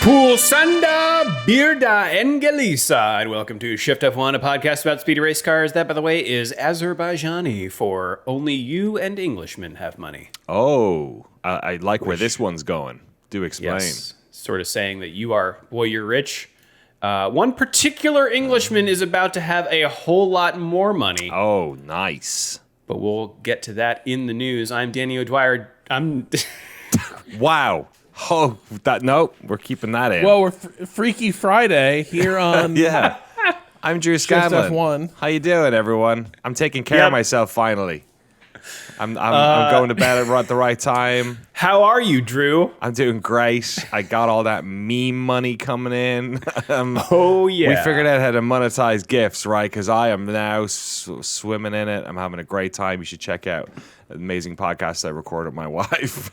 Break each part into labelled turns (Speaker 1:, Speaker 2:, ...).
Speaker 1: Pulsanda Birda Engelisa, and welcome to Shift+F1, a podcast about speedy race cars. That, by the way, is Azerbaijani for only you and Englishmen have money.
Speaker 2: Oh, I like where this one's going. Do explain.
Speaker 1: Yes, sort of saying that you're rich. One particular Englishman is about to have a whole lot more money.
Speaker 2: Oh, nice.
Speaker 1: But we'll get to that in the news. I'm Danny O'Dwyer.
Speaker 2: Wow. Oh, we're keeping that in.
Speaker 3: Well, we're Freaky Friday here on
Speaker 2: yeah. I'm Drew Scanlon.
Speaker 3: Shift+F1.
Speaker 2: How you doing, everyone? I'm taking care of myself finally. I'm going to bed at the right time.
Speaker 1: How are you, Drew?
Speaker 2: I'm doing great. I got all that meme money coming in.
Speaker 1: Oh, yeah.
Speaker 2: We figured out how to monetize GIFs, right? Because I am now swimming in it. I'm having a great time. You should check out an amazing podcast I recorded with my wife.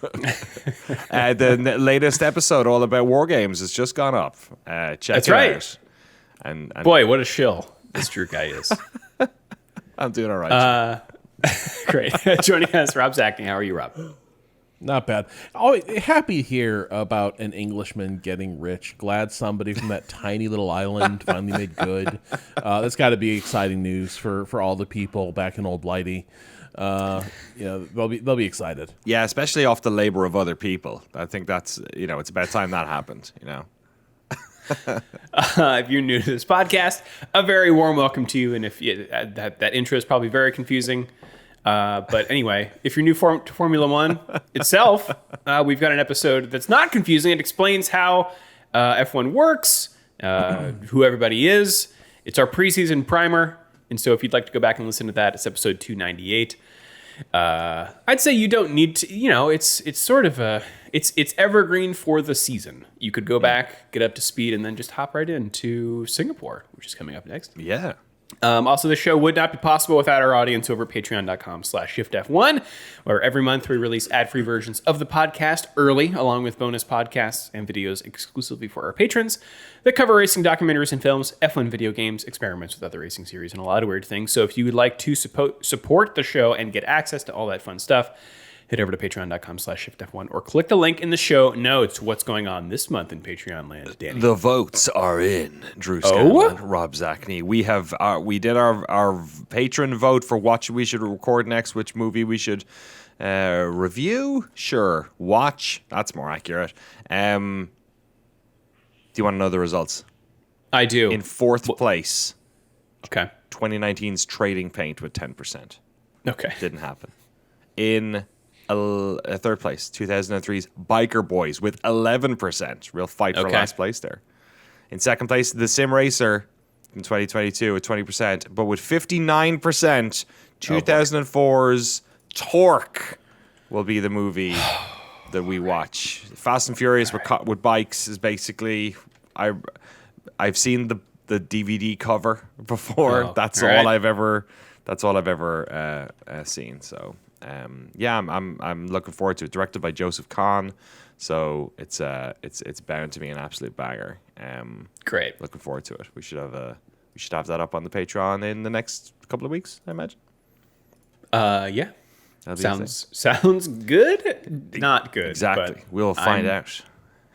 Speaker 2: The latest episode, all about war games, has just gone up. Check it out. And
Speaker 1: boy, what a shill this Drew guy is.
Speaker 2: I'm doing all right.
Speaker 1: Great. Joining us, Rob Zachney. How are you, Rob?
Speaker 3: Not bad. Oh, happy to hear about an Englishman getting rich. Glad somebody from that tiny little island finally made good. That's got to be exciting news for all the people back in Old Blighty. They'll be excited.
Speaker 2: Yeah, especially off the labor of other people. I think that's it's about time that happened.
Speaker 1: If you're new to this podcast, a very warm welcome to you. And if that intro is probably very confusing. But anyway, if you're new to Formula One itself, we've got an episode that's not confusing. It explains how F1 works, who everybody is. It's our preseason primer. And so if you'd like to go back and listen to that, it's episode 298. I'd say you don't need to, it's sort of it's evergreen for the season. You could go back, get up to speed, and then just hop right into Singapore, which is coming up next.
Speaker 2: Yeah.
Speaker 1: Also, the show would not be possible without our audience over at patreon.com/shiftf1, where every month we release ad-free versions of the podcast early, along with bonus podcasts and videos exclusively for our patrons that cover racing documentaries and films, F1 video games, experiments with other racing series, and a lot of weird things. So if you would like to support the show and get access to all that fun stuff, head over to patreon.com/shiftf1 or click the link in the show notes. What's going on this month in Patreon land, Danny?
Speaker 2: The votes are in. Drew Scanlon, Rob Zachney. We did our patron vote for what we should record next, which movie we should review. Sure, watch. That's more accurate. Do you want to know the results?
Speaker 1: I do.
Speaker 2: In fourth place.
Speaker 1: Okay.
Speaker 2: 2019's Trading Paint with 10%.
Speaker 1: Okay.
Speaker 2: Didn't happen. In third place, 2003's Biker Boys with 11%. Real fight for last place there. In second place, The Sim Racer in 2022 with 20%. But with 59%, 2004's Torque will be the movie that we watch. Fast and Furious with bikes is basically... I've seen the DVD cover before. That's all I've ever seen. So... I'm looking forward to it. Directed by Joseph Kahn, so it's bound to be an absolute banger.
Speaker 1: Great.
Speaker 2: Looking forward to it. We should have that up on the Patreon in the next couple of weeks, I imagine.
Speaker 1: Yeah. Sounds good. Not good.
Speaker 2: Exactly.
Speaker 1: But
Speaker 2: We'll find out.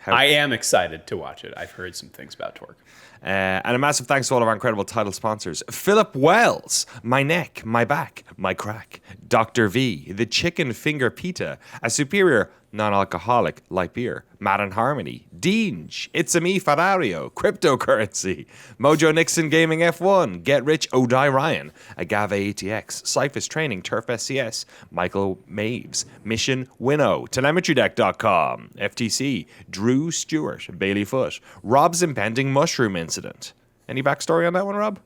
Speaker 1: I am excited to watch it. I've heard some things about Torque.
Speaker 2: And a massive thanks to all of our incredible title sponsors. Philip Wells, My Neck, My Back, My Crack. Dr. V, The Chicken Finger Pita, a superior non-alcoholic light beer. Matt and Harmony, Deange, It's a Me Ferrario, Cryptocurrency, Mojo Nixon Gaming F1, Get Rich Odai Ryan, Agave ATX, Cyphus Training, Turf SCS, Michael Maves, Mission Winnow, TelemetryDeck.com, FTC, Drew Stewart, Bailey Foot, Rob's impending mushroom incident. Any backstory on that one, Rob?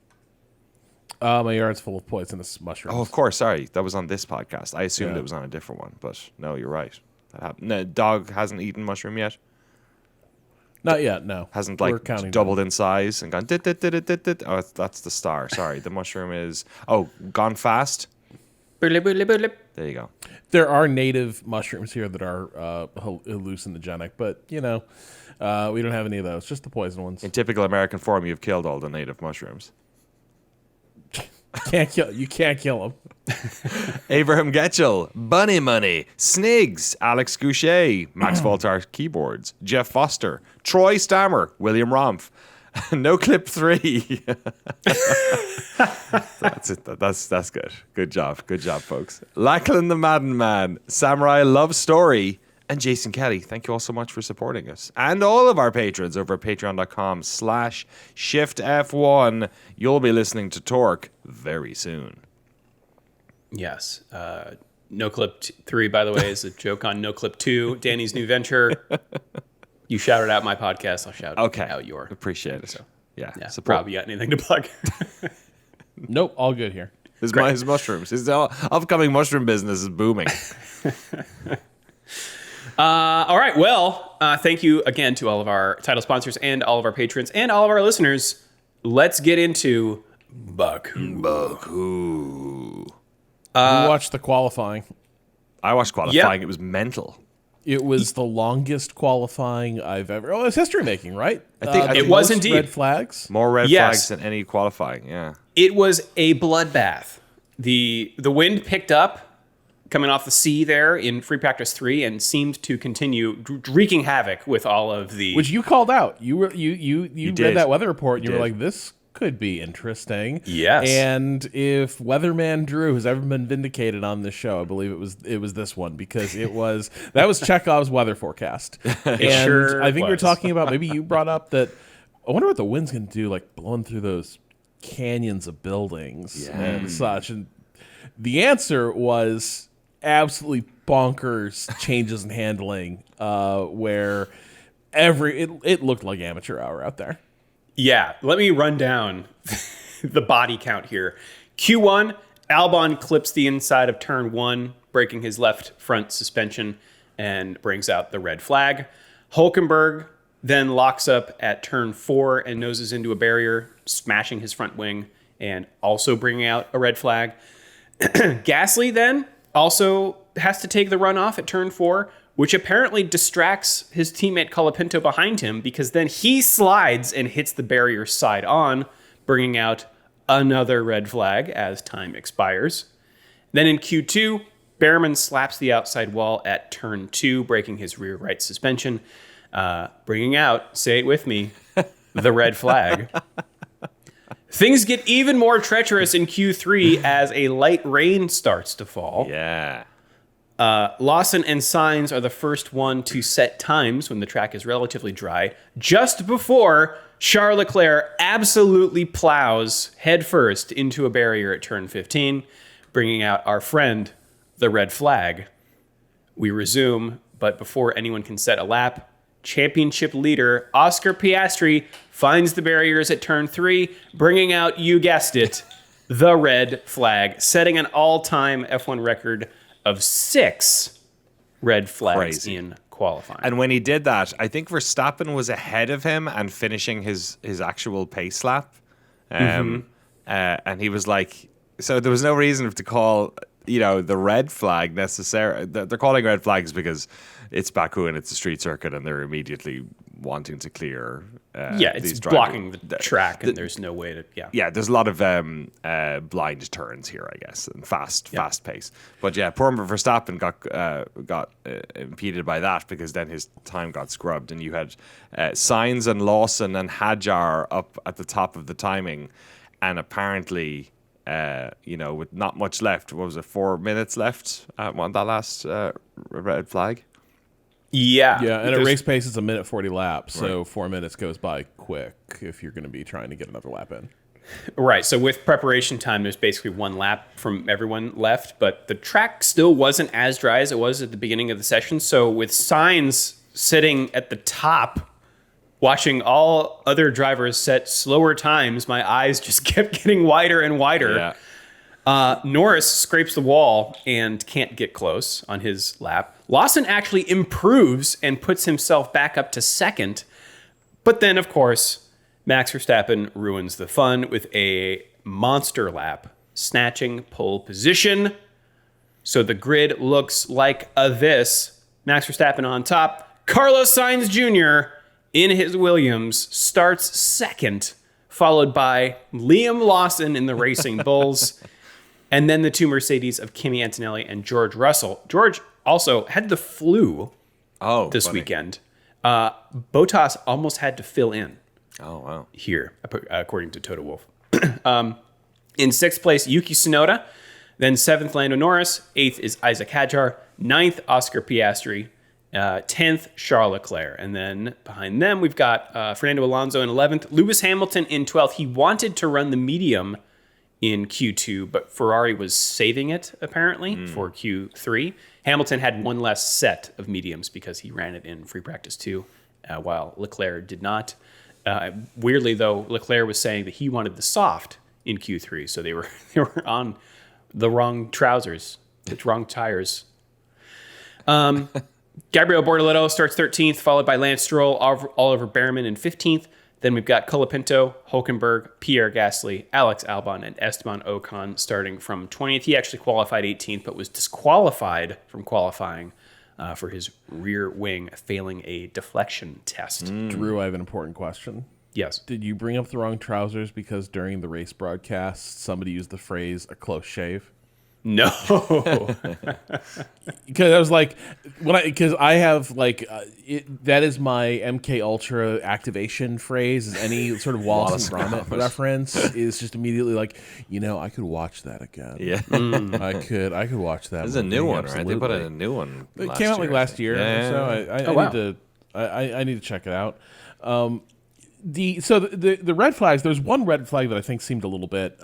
Speaker 3: My yard's full of poisonous mushrooms.
Speaker 2: Oh, of course. Sorry. That was on this podcast. I assumed it was on a different one, but no, you're right. That happened. No, dog hasn't eaten mushroom yet?
Speaker 3: Not yet, no.
Speaker 2: Hasn't doubled in size and gone dit. Oh, that's the star. Sorry. The mushroom is gone fast. There you go.
Speaker 3: There are native mushrooms here that are hallucinogenic, but we don't have any of those. Just the poison ones.
Speaker 2: In typical American form, you've killed all the native mushrooms.
Speaker 3: You can't kill him.
Speaker 2: Abraham Getchell, Bunny Money, Snigs, Alex Goucher, Max Voltar Keyboards, Jeff Foster, Troy Stammer, William Romph, No Clip 3. That's it. That's good. Good job, folks. Lachlan the Madden Man, Samurai Love Story, and Jason Kelly. Thank you all so much for supporting us. And all of our patrons over at patreon.com/ShiftF1. You'll be listening to Torque very soon.
Speaker 1: Yes. No Clip 3, by the way, is a joke on No Clip 2, Danny's new venture. You shouted out my podcast. I'll shout out your.
Speaker 2: Appreciate it.
Speaker 1: So,
Speaker 2: yeah.
Speaker 1: Rob, you got anything to plug?
Speaker 3: Nope, all good here.
Speaker 2: His mushrooms. His upcoming mushroom business is booming.
Speaker 1: All right. Well, thank you again to all of our title sponsors and all of our patrons and all of our listeners. Let's get into Baku.
Speaker 3: We watched the qualifying.
Speaker 2: I watched qualifying.
Speaker 1: Yep.
Speaker 2: It was mental.
Speaker 3: It was the longest qualifying I've ever. Oh, it's history making, right?
Speaker 2: I think
Speaker 1: it was indeed.
Speaker 3: Red flags.
Speaker 2: More red flags than any qualifying. Yeah.
Speaker 1: It was a bloodbath. The wind picked up coming off the sea there in free practice 3 and seemed to continue wreaking havoc with all of the.
Speaker 3: Which you called out. You read
Speaker 2: did.
Speaker 3: that weather report and you were
Speaker 2: did.
Speaker 3: like, this could be interesting.
Speaker 1: Yes.
Speaker 3: And if Weatherman Drew has ever been vindicated on this show, I believe it was this one, because that was Chekhov's weather forecast. And
Speaker 1: sure
Speaker 3: I think we were
Speaker 1: was.
Speaker 3: talking about, maybe you brought up that, I wonder what the wind's going to do, like blowing through those canyons of buildings and such. And the answer was absolutely bonkers changes in handling, where it looked like amateur hour out there.
Speaker 1: Yeah, let me run down the body count here. Q1, Albon clips the inside of turn 1, breaking his left front suspension and brings out the red flag. Hulkenberg then locks up at turn 4 and noses into a barrier, smashing his front wing and also bringing out a red flag. Gasly then also has to take the runoff at turn 4, which apparently distracts his teammate Colapinto behind him, because then he slides and hits the barrier side on, bringing out another red flag as time expires. Then in Q2, Behrman slaps the outside wall at turn 2, breaking his rear right suspension, bringing out, say it with me, the red flag. Things get even more treacherous in Q3 as a light rain starts to fall.
Speaker 2: Yeah.
Speaker 1: Lawson and Sainz are the first one to set times when the track is relatively dry, just before Charles Leclerc absolutely plows headfirst into a barrier at turn 15, bringing out our friend, the red flag. We resume, but before anyone can set a lap, championship leader Oscar Piastri finds the barriers at turn 3, bringing out, you guessed it, the red flag, setting an all-time F1 record of 6 red flags in qualifying.
Speaker 2: And when he did that, I think Verstappen was ahead of him and finishing his actual pace lap. And he was like, so there was no reason to call, the red flag necessarily. They're calling red flags because it's Baku and it's a street circuit and they're immediately wanting to clear.
Speaker 1: It's blocking the track and there's no way to.
Speaker 2: Yeah, there's a lot of blind turns here, I guess, and fast pace. But yeah, poor Verstappen got impeded by that, because then his time got scrubbed, and you had Sainz and Lawson and Hadjar up at the top of the timing, and apparently, with not much left, what was it, 4 minutes left on that last red flag?
Speaker 1: Yeah,
Speaker 3: and at race pace, it's a minute 40 laps, so 4 minutes goes by quick if you're going to be trying to get another lap in.
Speaker 1: Right, so with preparation time, there's basically 1 lap from everyone left, but the track still wasn't as dry as it was at the beginning of the session, so with Sainz sitting at the top, watching all other drivers set slower times, my eyes just kept getting wider and wider.
Speaker 2: Yeah.
Speaker 1: Norris scrapes the wall and can't get close on his lap. Lawson actually improves and puts himself back up to second. But then, of course, Max Verstappen ruins the fun with a monster lap, snatching pole position. So the grid looks like this. Max Verstappen on top. Carlos Sainz Jr. in his Williams starts second, followed by Liam Lawson in the Racing Bulls, and then the two Mercedes of Kimi Antonelli and George Russell. George also had the flu this weekend. Bottas almost had to fill in.
Speaker 2: Oh, wow.
Speaker 1: Here, according to Toto Wolff. In 6th place, Yuki Tsunoda. Then 7th, Lando Norris. 8th is Isaac Hadjar. 9th, Oscar Piastri. 10th, Charles Leclerc. And then behind them, we've got Fernando Alonso in 11th. Lewis Hamilton in 12th. He wanted to run the medium in Q2, but Ferrari was saving it, apparently, for Q3. Hamilton had one less set of mediums because he ran it in free practice 2, while Leclerc did not. Weirdly, though, Leclerc was saying that he wanted the soft in Q3, so they were on the wrong trousers, the wrong tires. Gabriel Bortoleto starts 13th, followed by Lance Stroll, Oliver Behrman in 15th. Then we've got Colapinto, Hulkenberg, Pierre Gasly, Alex Albon, and Esteban Ocon starting from 20th. He actually qualified 18th, but was disqualified from qualifying for his rear wing, failing a deflection test.
Speaker 3: Drew, I have an important question.
Speaker 1: Yes.
Speaker 3: Did you bring up the wrong trousers because during the race broadcast, somebody used the phrase "a close shave"?
Speaker 1: No.
Speaker 3: Because I was like, because I have like, that is my MK Ultra activation phrase. Is any sort of Wallace and Gromit reference is just immediately like, I could watch that again.
Speaker 2: Yeah.
Speaker 3: I could watch that.
Speaker 2: There's a new one,
Speaker 3: absolutely.
Speaker 2: right? They put in a new one.
Speaker 3: It came out like last year.
Speaker 2: Yeah.
Speaker 3: So I need to check it out. The red flags. There's one red flag that I think seemed a little bit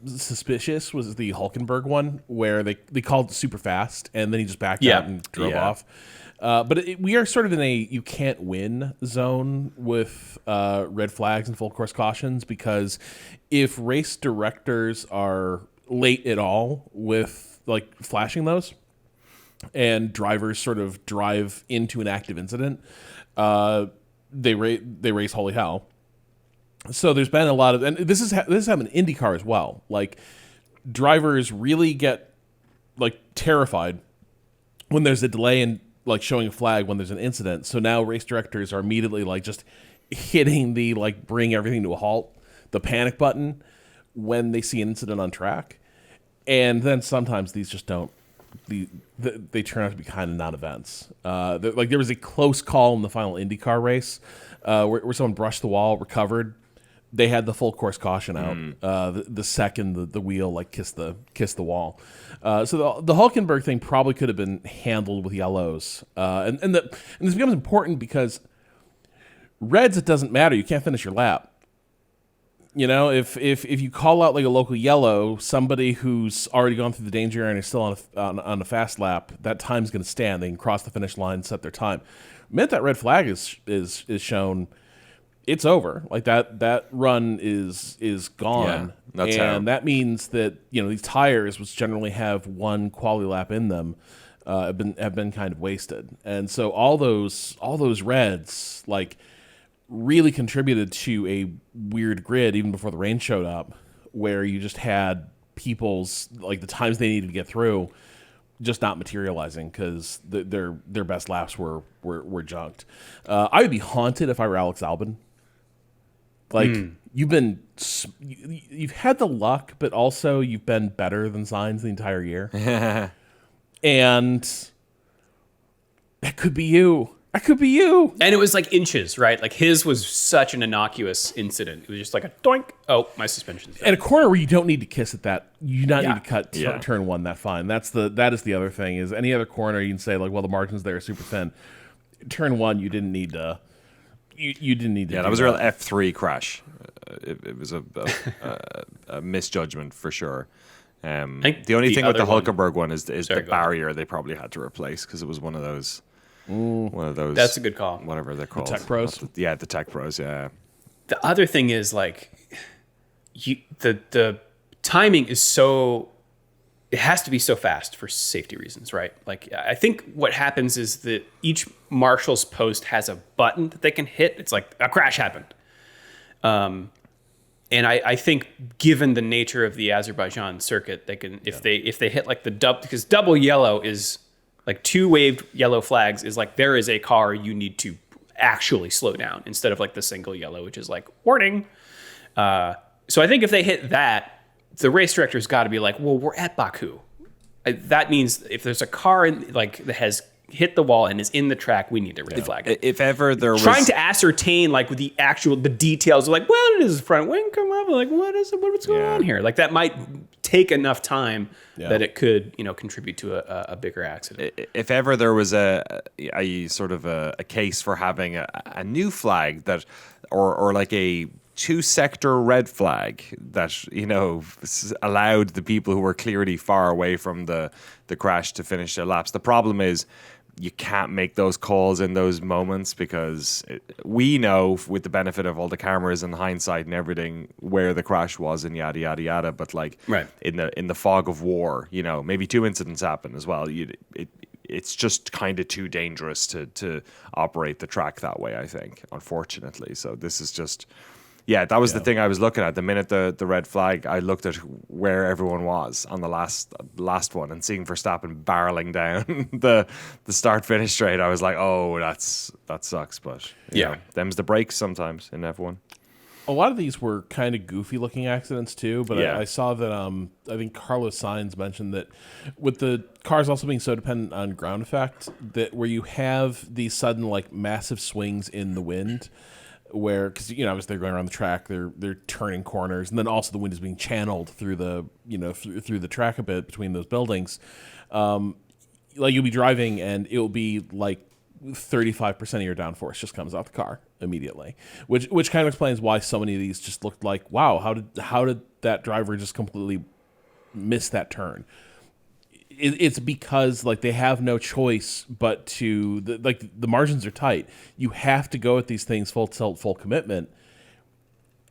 Speaker 3: suspicious. Was the Hulkenberg one where they called it super fast and then he just backed out and drove off. But we are sort of in a you can't win zone with red flags and full course cautions, because if race directors are late at all with like flashing those and drivers sort of drive into an active incident, they race holy hell. So there's been a lot of, and this is happened in IndyCar as well. Like drivers really get like terrified when there's a delay in like showing a flag when there's an incident. So now race directors are immediately like just hitting the like bring everything to a halt, the panic button when they see an incident on track. And then sometimes these just don't. They turn out to be kind of non-events. Like there was a close call in the final IndyCar race where someone brushed the wall, recovered. They had the full course caution out the second the wheel like kissed the wall. So the Hulkenberg thing probably could have been handled with yellows. And this becomes important because reds, it doesn't matter. You can't finish your lap. If you call out like a local yellow, somebody who's already gone through the danger area and is still on a fast lap, that time's going to stand. They can cross the finish line, set their time. The minute that red flag is shown, it's over. Like that run is gone, and that means that these tires, which generally have one quality lap in them, have been kind of wasted. And so all those reds like really contributed to a weird grid even before the rain showed up, where you just had people's like the times they needed to get through just not materializing because their best laps were junked. I would be haunted if I were Alex Albon. Like you've had the luck, but also you've been better than Sainz the entire year, and that could be you. That could be you.
Speaker 1: And it was like inches, right? Like his was such an innocuous incident. It was just like a doink. Oh, my suspension's done.
Speaker 3: And a corner where you don't need to kiss at that. You do not need to cut turn one that fine. That is the other thing. Is any other corner you can say like, well, the margins there are super thin. Turn one, you didn't need to. You didn't need to.
Speaker 2: Yeah, that was a real F3 crash. It was a misjudgment for sure. The only thing with the Hulkenberg one is the barrier they probably had to replace because it was one of those. One of those.
Speaker 1: That's a good call.
Speaker 2: Whatever they're called.
Speaker 3: The Tech Pros?
Speaker 2: The Tech Pros, yeah.
Speaker 1: The other thing is like, the timing is so. It has to be so fast for safety reasons, right? Like, I think what happens is that each marshal's post has a button that they can hit. It's like a crash happened. And I think given the nature of the Azerbaijan circuit, they can if they hit like the double, because double yellow is like two waved yellow flags is like there is a car you need to actually slow down instead of like the single yellow, which is like warning. So I think if they hit that, the race director's got to be like, well, we're at Baku. That means if there's a car that has hit the wall and is in the track, we need to red flag it.
Speaker 2: If ever there was
Speaker 1: Trying to ascertain like the details of like, well, does the front wing come up? Like, what's going on here? Like that might take enough time that it could, contribute to a bigger accident.
Speaker 2: If ever there was a sort of a case for having a new flag that, or like a 2-sector red flag that allowed the people who were clearly far away from the crash to finish their laps. The problem is you can't make those calls in those moments because we know, with the benefit of all the cameras and hindsight and everything, where the crash was and yada yada yada. But in the fog of war, maybe 2 incidents happen as well. It's just kind of too dangerous to operate the track that way, I think, unfortunately. So this is just. Yeah, that was the thing I was looking at. The minute the red flag, I looked at where everyone was on the last one, and seeing Verstappen barreling down the start-finish straight, I was like, oh, that sucks. But them's the breaks sometimes in F1.
Speaker 3: A lot of these were kind of goofy-looking accidents too, but I saw that I think Carlos Sainz mentioned that with the cars also being so dependent on ground effect, that where you have these sudden like massive swings in the wind, where because obviously they're going around the track, they're turning corners, and then also the wind is being channeled through the through the track a bit between those buildings. Like you'll be driving and it'll be like 35% of your downforce just comes out the car immediately, which kind of explains why so many of these just looked like, wow, how did that driver just completely miss that turn? It's because like they have no choice but to the margins are tight. You have to go at these things full tilt, full commitment.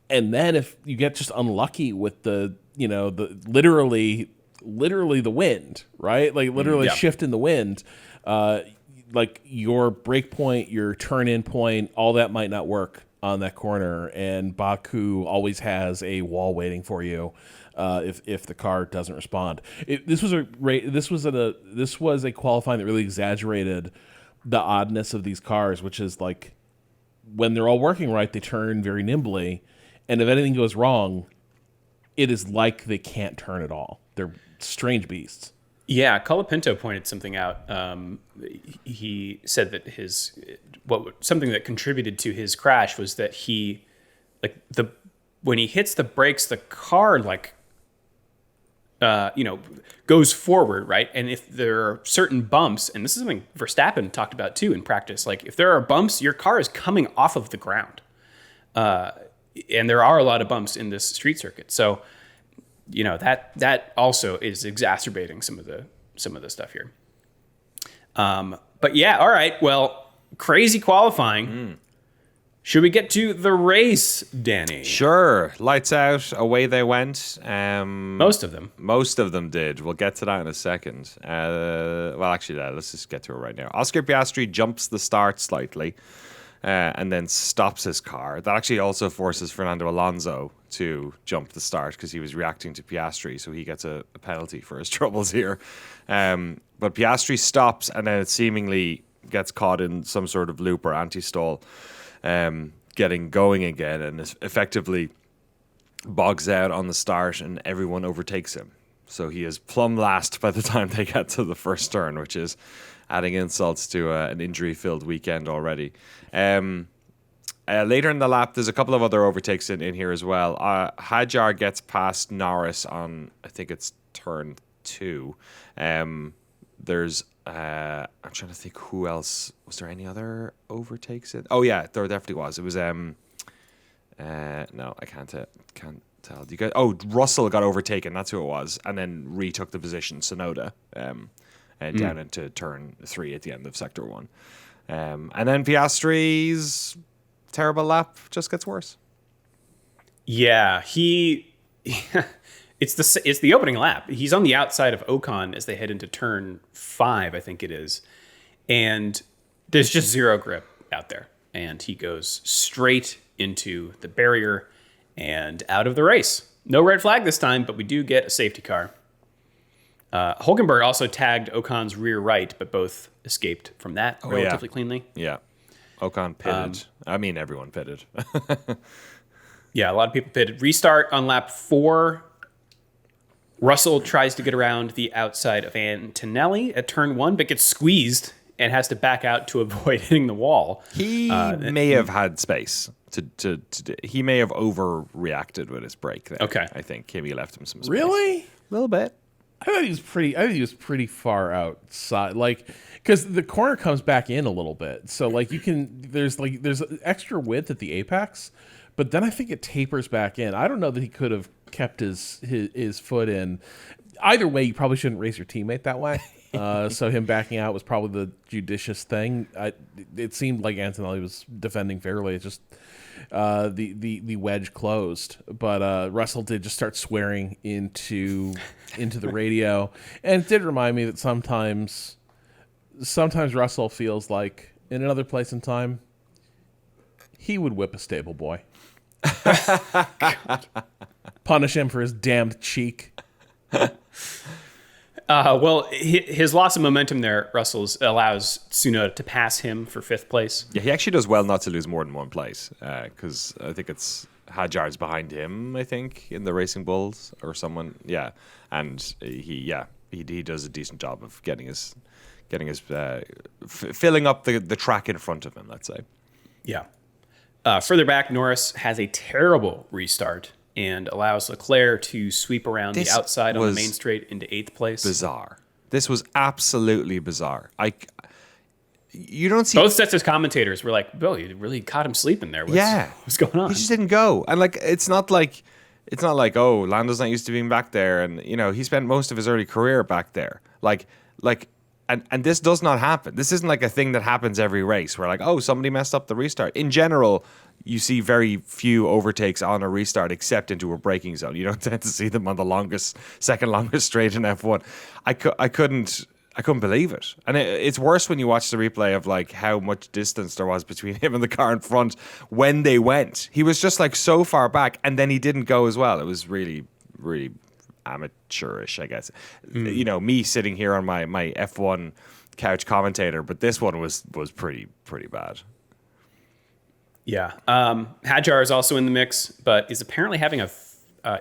Speaker 3: And then if you get just unlucky with the literally the wind, right? Like literally shift in the wind, like your brake point, your turn in point, all that might not work on that corner. And Baku always has a wall waiting for you. If the car doesn't respond, this was a qualifying that really exaggerated the oddness of these cars, which is like when they're all working right, they turn very nimbly, and if anything goes wrong, it is like they can't turn at all. They're strange beasts.
Speaker 1: Yeah, Colapinto pointed something out. He said that something that contributed to his crash was that when he hits the brakes, the car goes forward, right? And if there are certain bumps, and this is something Verstappen talked about too in practice, like if there are bumps, your car is coming off of the ground. And there are a lot of bumps in this street circuit. So, that also is exacerbating some of the stuff here. But yeah, all right. Well, crazy qualifying. Should we get to the race, Danny?
Speaker 2: Sure. Lights out. Away they went.
Speaker 1: Most of them.
Speaker 2: Most of them did. We'll get to that in a second. Let's just get to it right now. Oscar Piastri jumps the start slightly and then stops his car. That actually also forces Fernando Alonso to jump the start because he was reacting to Piastri, so he gets a penalty for his troubles here. But Piastri stops and then it seemingly gets caught in some sort of loop or anti-stall. Getting going again and effectively bogs out on the start and everyone overtakes him. So he is plumb last by the time they get to the first turn, which is adding insults to an injury-filled weekend already. Later in the lap, there's a couple of other overtakes in here as well. Hadjar gets past Norris on, I think it's turn 2. There's I'm trying to think who else. Was there any other overtakes? Oh yeah, there definitely was. It was no, I can't tell. Do you guys? Oh, Russell got overtaken. That's who it was, and then retook the position. Sonoda down into turn 3 at the end of sector 1, and then Piastri's terrible lap just gets worse.
Speaker 1: Yeah, It's the opening lap. He's on the outside of Ocon as they head into turn 5, I think it is. And there's just zero grip out there. And he goes straight into the barrier and out of the race. No red flag this time, but we do get a safety car. Hulkenberg also tagged Ocon's rear right, but both escaped from that relatively cleanly.
Speaker 2: Yeah. Ocon pitted. Everyone pitted.
Speaker 1: Yeah, a lot of people pitted. Restart on lap 4. Russell tries to get around the outside of Antonelli at turn 1, but gets squeezed and has to back out to avoid hitting the wall.
Speaker 2: He may have had space to he may have overreacted with his brake there.
Speaker 1: Okay.
Speaker 2: I think Kimi left him some space.
Speaker 3: Really?
Speaker 2: A little bit.
Speaker 3: I thought he was pretty far outside, like, because the corner comes back in a little bit, so like there's extra width at the apex, but then I think it tapers back in. I don't know that he could have kept his foot in. Either way, you probably shouldn't race your teammate that way. So him backing out was probably the judicious thing. It seemed like Antonelli was defending fairly. It's just the wedge closed, but Russell did just start swearing into the radio, and it did remind me that sometimes Russell feels like in another place and time he would whip a stable boy, punish him for his damned cheek.
Speaker 1: Well, his loss of momentum there, Russell's, allows Tsunoda to pass him for 5th place.
Speaker 2: Yeah, he actually does well not to lose more than one place, because I think it's Hadjar's behind him, I think, in the Racing Bulls or someone. Yeah, and he does a decent job of getting his filling up the track in front of him, let's say.
Speaker 1: Yeah. Further back, Norris has a terrible restart and allows Leclerc to sweep around the outside on the main straight into 8th place.
Speaker 2: Bizarre. This was absolutely bizarre. You don't see
Speaker 1: both sets of commentators were like, "Bill, you really caught him sleeping there. What's going on?"
Speaker 2: He just didn't go, and like it's not like oh, Lando's not used to being back there, and he spent most of his early career back there. And this does not happen. This isn't like a thing that happens every race where like, oh, somebody messed up the restart. In general, you see very few overtakes on a restart except into a braking zone. You don't tend to see them on the second longest straight in F1. I couldn't believe it. And it's worse when you watch the replay of like how much distance there was between him and the car in front when they went. He was just like so far back, and then he didn't go as well. It was really, really amateurish, I guess. Me sitting here on my F1 couch commentator, but this one was pretty bad.
Speaker 1: Yeah. Hadjar is also in the mix, but is apparently having a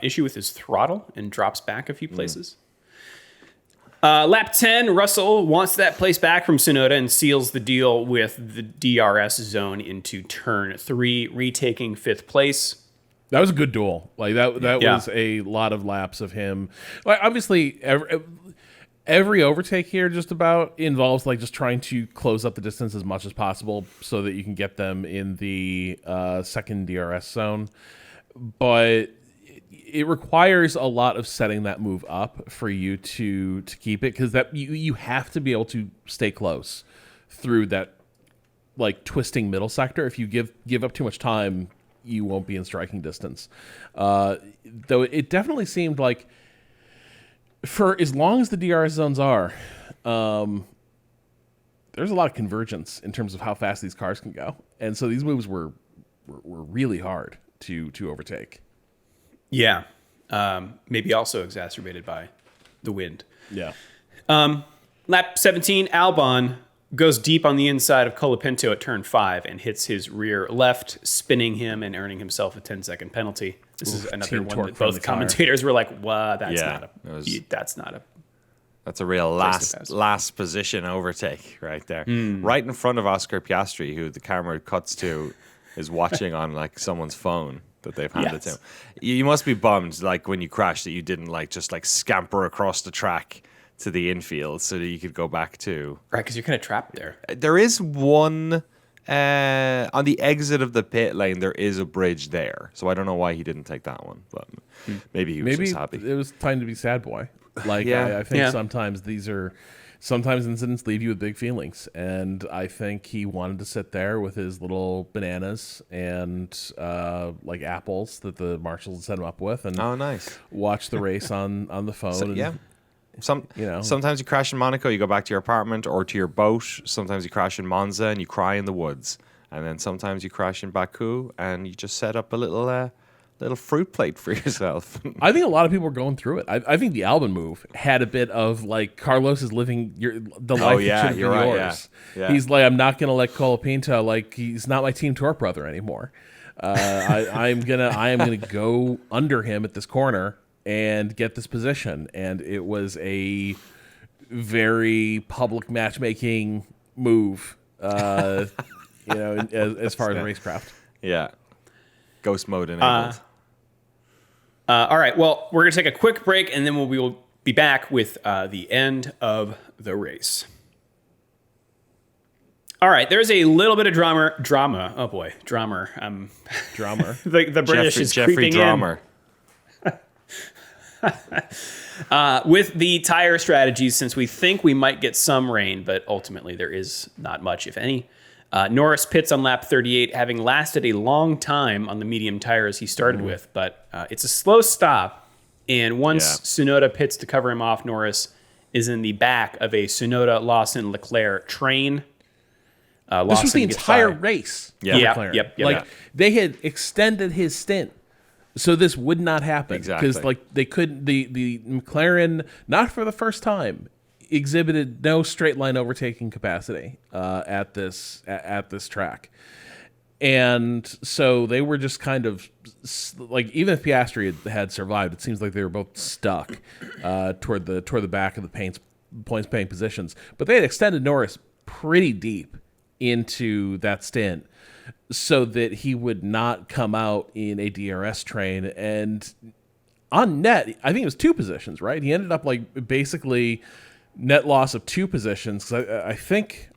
Speaker 1: issue with his throttle and drops back a few places. Lap 10, Russell wants that place back from Tsunoda and seals the deal with the DRS zone into turn 3, retaking 5th place.
Speaker 3: That was a good duel. Like that was a lot of laps of him. Like obviously every overtake here just about involves like just trying to close up the distance as much as possible so that you can get them in the second DRS zone. But it requires a lot of setting that move up for you to keep it, because that you have to be able to stay close through that like twisting middle sector. If you give up too much time, you won't be in striking distance. Though it definitely seemed like for as long as the DRS zones are, there's a lot of convergence in terms of how fast these cars can go, and so these moves were really hard to overtake.
Speaker 1: Yeah, maybe also exacerbated by the wind.
Speaker 3: Yeah.
Speaker 1: Lap 17, Albon goes deep on the inside of Colapinto at turn 5 and hits his rear left, spinning him and earning himself a 10-second penalty. This is another one that both commentators were like, "Wow, that's
Speaker 2: a real last position overtake right there, right in front of Oscar Piastri, who the camera cuts to is watching on like someone's phone that they've handed to him. You must be bummed, like when you crashed, that you didn't like just like scamper across the track to the infield so that you could go back to
Speaker 1: because you're kind of trapped there.
Speaker 2: There is one on the exit of the pit lane. There is a bridge there, so I don't know why he didn't take that one, but maybe he was just happy.
Speaker 3: It was time to be sad boy. Like I think sometimes sometimes incidents leave you with big feelings, and I think he wanted to sit there with his little bananas and like apples that the marshals had set him up with, and watch the race on the phone.
Speaker 2: So, sometimes you crash in Monaco, you go back to your apartment or to your boat. Sometimes you crash in Monza and you cry in the woods, and then sometimes you crash in Baku and you just set up a little fruit plate for yourself.
Speaker 3: I think a lot of people are going through it. I think the Albon move had a bit of like Carlos is living the life that should have been yours. Yeah. He's like, I'm not going to let Colapinto, like he's not my Team Torque brother anymore. I am gonna go under him at this corner and get this position. And it was a very public matchmaking move, as far as racecraft.
Speaker 2: Yeah. Ghost mode enabled.
Speaker 1: All right. Well, we're going to take a quick break, and then we will be back with the end of the race. All right. There's a little bit of drama. Oh, boy. Drummer. The British is
Speaker 2: Jeffrey
Speaker 1: creeping
Speaker 2: Drummer.
Speaker 1: in. With the tire strategies, since we think we might get some rain, but ultimately there is not much, if any. Norris pits on lap 38, having lasted a long time on the medium tires he started with, but it's a slow stop. And once Tsunoda pits to cover him off, Norris is in the back of a Tsunoda, Lawson, Leclerc train.
Speaker 3: This was the entire race.
Speaker 1: Yeah. Yep.
Speaker 3: They had extended his stint, so this would not happen.
Speaker 2: Exactly.
Speaker 3: Because they couldn't. The McLaren, not for the first time, exhibited no straight line overtaking capacity at this track, and so they were just kind of even if Piastri had survived, it seems like they were both stuck toward the back of the points paying positions. But they had extended Norris pretty deep into that stint so that he would not come out in a DRS train. And on net, I think it was 2 positions, right? He ended up basically net loss of 2 positions. Because I think,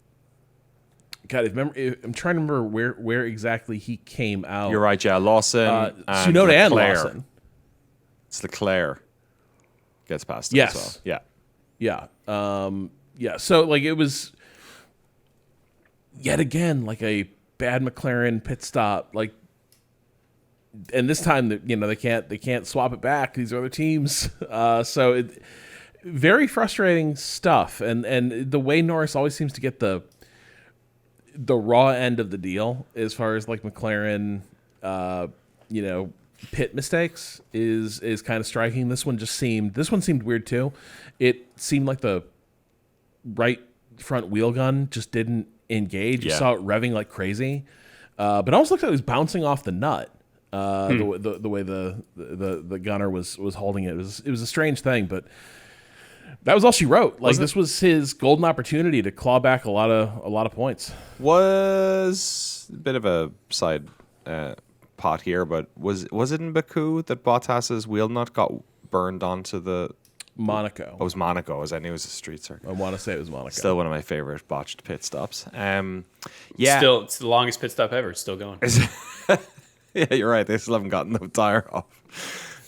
Speaker 3: God, I'm trying to remember where exactly he came out.
Speaker 2: You're right, yeah. Lawson, and
Speaker 3: Tsunoda and
Speaker 2: Leclerc.
Speaker 3: Lawson.
Speaker 2: It's Leclerc gets past him as well.
Speaker 3: Yeah. So it was yet again a bad McLaren pit stop. And this time they can't swap it back. These other teams. So very frustrating stuff. And the way Norris always seems to get the raw end of the deal as far as McLaren, pit mistakes is kind of striking. This one seemed weird too. It seemed like the right front wheel gun just didn't engage. You saw it revving like crazy, but it almost looked like it was bouncing off the nut. The way the gunner was holding it. It was a strange thing, but that was all she wrote. This was his golden opportunity to claw back a lot of points.
Speaker 2: Was a bit of a side pot here, but was it in Baku that Bottas's wheel nut got burned onto the
Speaker 3: Monaco?
Speaker 2: Oh, it was Monaco, as I knew it was a street circuit.
Speaker 3: I want to say it was Monaco.
Speaker 2: Still one of my favorite botched pit stops.
Speaker 1: Still, it's the longest pit stop ever. It's still going.
Speaker 2: Yeah, you're right. They still haven't gotten the tire off,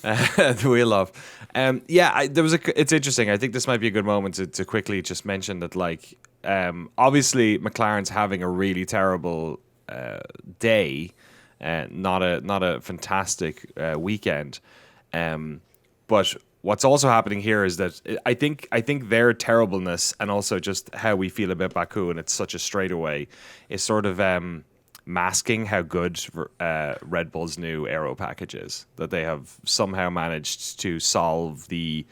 Speaker 2: the wheel off. It's interesting. I think this might be a good moment to quickly just mention that, obviously McLaren's having a really terrible day, not a fantastic weekend. But what's also happening here is that I think their terribleness and also just how we feel about Baku, and it's such a straightaway, is sort of masking how good Red Bull's new aero package is. That they have somehow managed to solve the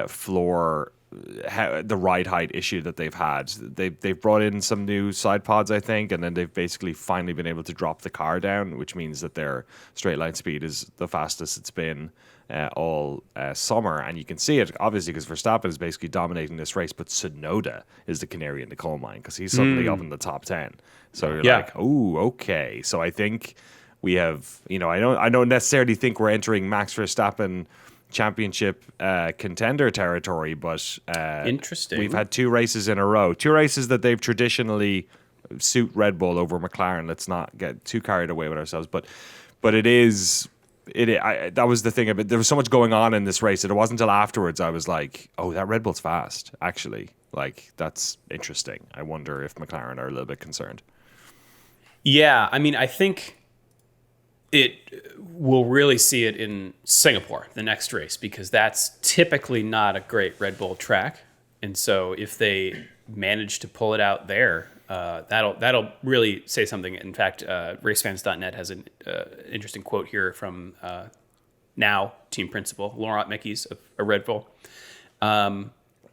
Speaker 2: floor, the ride height issue that they've had. They've brought in some new side pods, I think, and then they've basically finally been able to drop the car down, which means that their straight line speed is the fastest it's been all summer. And you can see it, obviously, because Verstappen is basically dominating this race, but Tsunoda is the canary in the coal mine because he's suddenly up in the top 10. So you're like, oh, okay. So I think we have, I don't necessarily think we're entering Max Verstappen championship contender territory, but
Speaker 1: interesting.
Speaker 2: We've had 2 races in a row, 2 races that they've traditionally suit Red Bull over McLaren. Let's not get too carried away with ourselves, but it is. That was the thing of it. There was so much going on in this race that it wasn't until afterwards I was like, oh, that Red Bull's fast, actually. That's interesting. I wonder if McLaren are a little bit concerned.
Speaker 1: Yeah, I mean, I think we'll really see it in Singapore, the next race, because that's typically not a great Red Bull track. And so if they manage to pull it out there, that'll really say something. In fact, racefans.net has an interesting quote here from now team principal Laurent Mekies of Red Bull.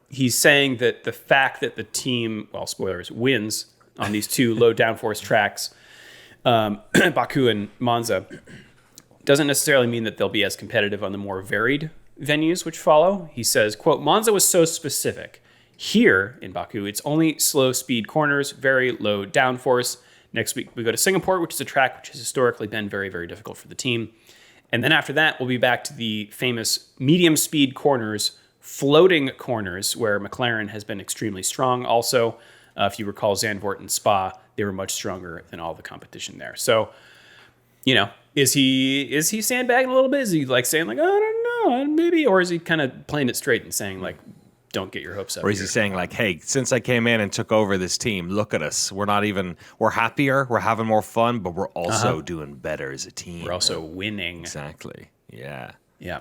Speaker 1: He's saying that the fact that the team, well, spoilers, wins on these 2 low downforce tracks Baku and Monza, doesn't necessarily mean that they'll be as competitive on the more varied venues which follow. He says, quote, Monza was so specific. Here in Baku, it's only slow speed corners, very low downforce. Next week, we go to Singapore, which is a track which has historically been very, very difficult for the team. And then after that, we'll be back to the famous medium speed corners, floating corners, where McLaren has been extremely strong. Also, if you recall Zandvoort and Spa, they were much stronger than all the competition there. So, you know, is he sandbagging a little bit? Is he like saying like, oh, I don't know, maybe? Or is he kind of playing it straight and saying like, don't get your hopes up?
Speaker 2: Or is he saying like, hey, since I came in and took over this team, look at us. We're happier, we're having more fun, but we're also doing better as a team.
Speaker 1: We're also winning.
Speaker 2: Exactly. Yeah.
Speaker 1: Yeah.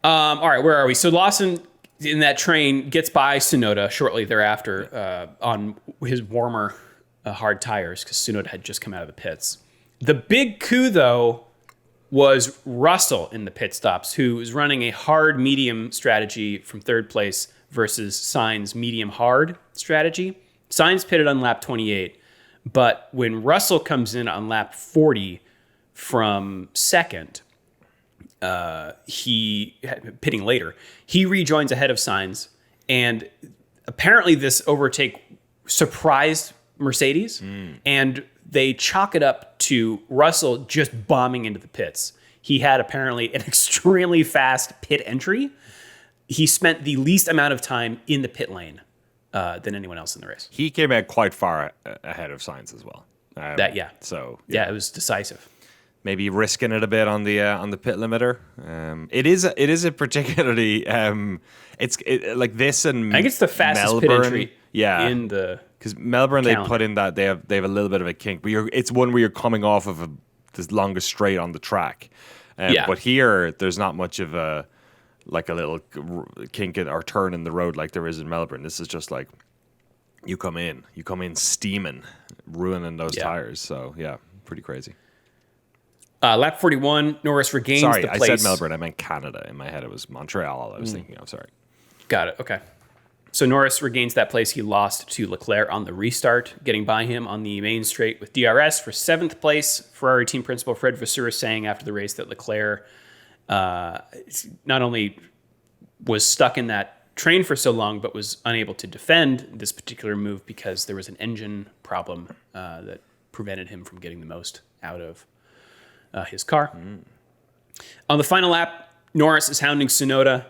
Speaker 1: All right, where are we? So Lawson in that train gets by Tsunoda shortly thereafter on his warmer hard tires because Tsunoda had just come out of the pits. The big coup, though, was Russell in the pit stops, who was running a hard medium strategy from third place versus Sainz medium hard strategy. Sainz pitted on lap 28, but when Russell comes in on lap 40 from second, he pitting later, he rejoins ahead of Sainz, and apparently this overtake surprised Mercedes, and they chalk it up to Russell just bombing into the pits. He had apparently an extremely fast pit entry. He spent the least amount of time in the pit lane than anyone else in the race.
Speaker 2: He came out quite far ahead of Sainz as well. So
Speaker 1: yeah, it was decisive.
Speaker 2: Maybe risking it a bit on the pit limiter. It is a particularly like this and
Speaker 1: I think it's the fastest
Speaker 2: Melbourne,
Speaker 1: pit entry.
Speaker 2: Yeah,
Speaker 1: in the
Speaker 2: because Melbourne
Speaker 1: calendar.
Speaker 2: They put in that they have a little bit of a kink, but it's one where you're coming off of the longest straight on the track. But here there's not much of a little kink or turn in the road like there is in Melbourne. This is just like you come in steaming, ruining those tires. So yeah, pretty crazy.
Speaker 1: Lap 41, Norris regains the place.
Speaker 2: I said Melbourne. I meant Canada. In my head, it was Montreal I was thinking of. Sorry.
Speaker 1: Got it. Okay. So Norris regains that place he lost to Leclerc on the restart, getting by him on the main straight with DRS for 7th place. Ferrari team principal Fred Vasseur saying after the race that Leclerc not only was stuck in that train for so long, but was unable to defend this particular move because there was an engine problem that prevented him from getting the most out of his car. On the final lap, Norris is hounding Tsunoda,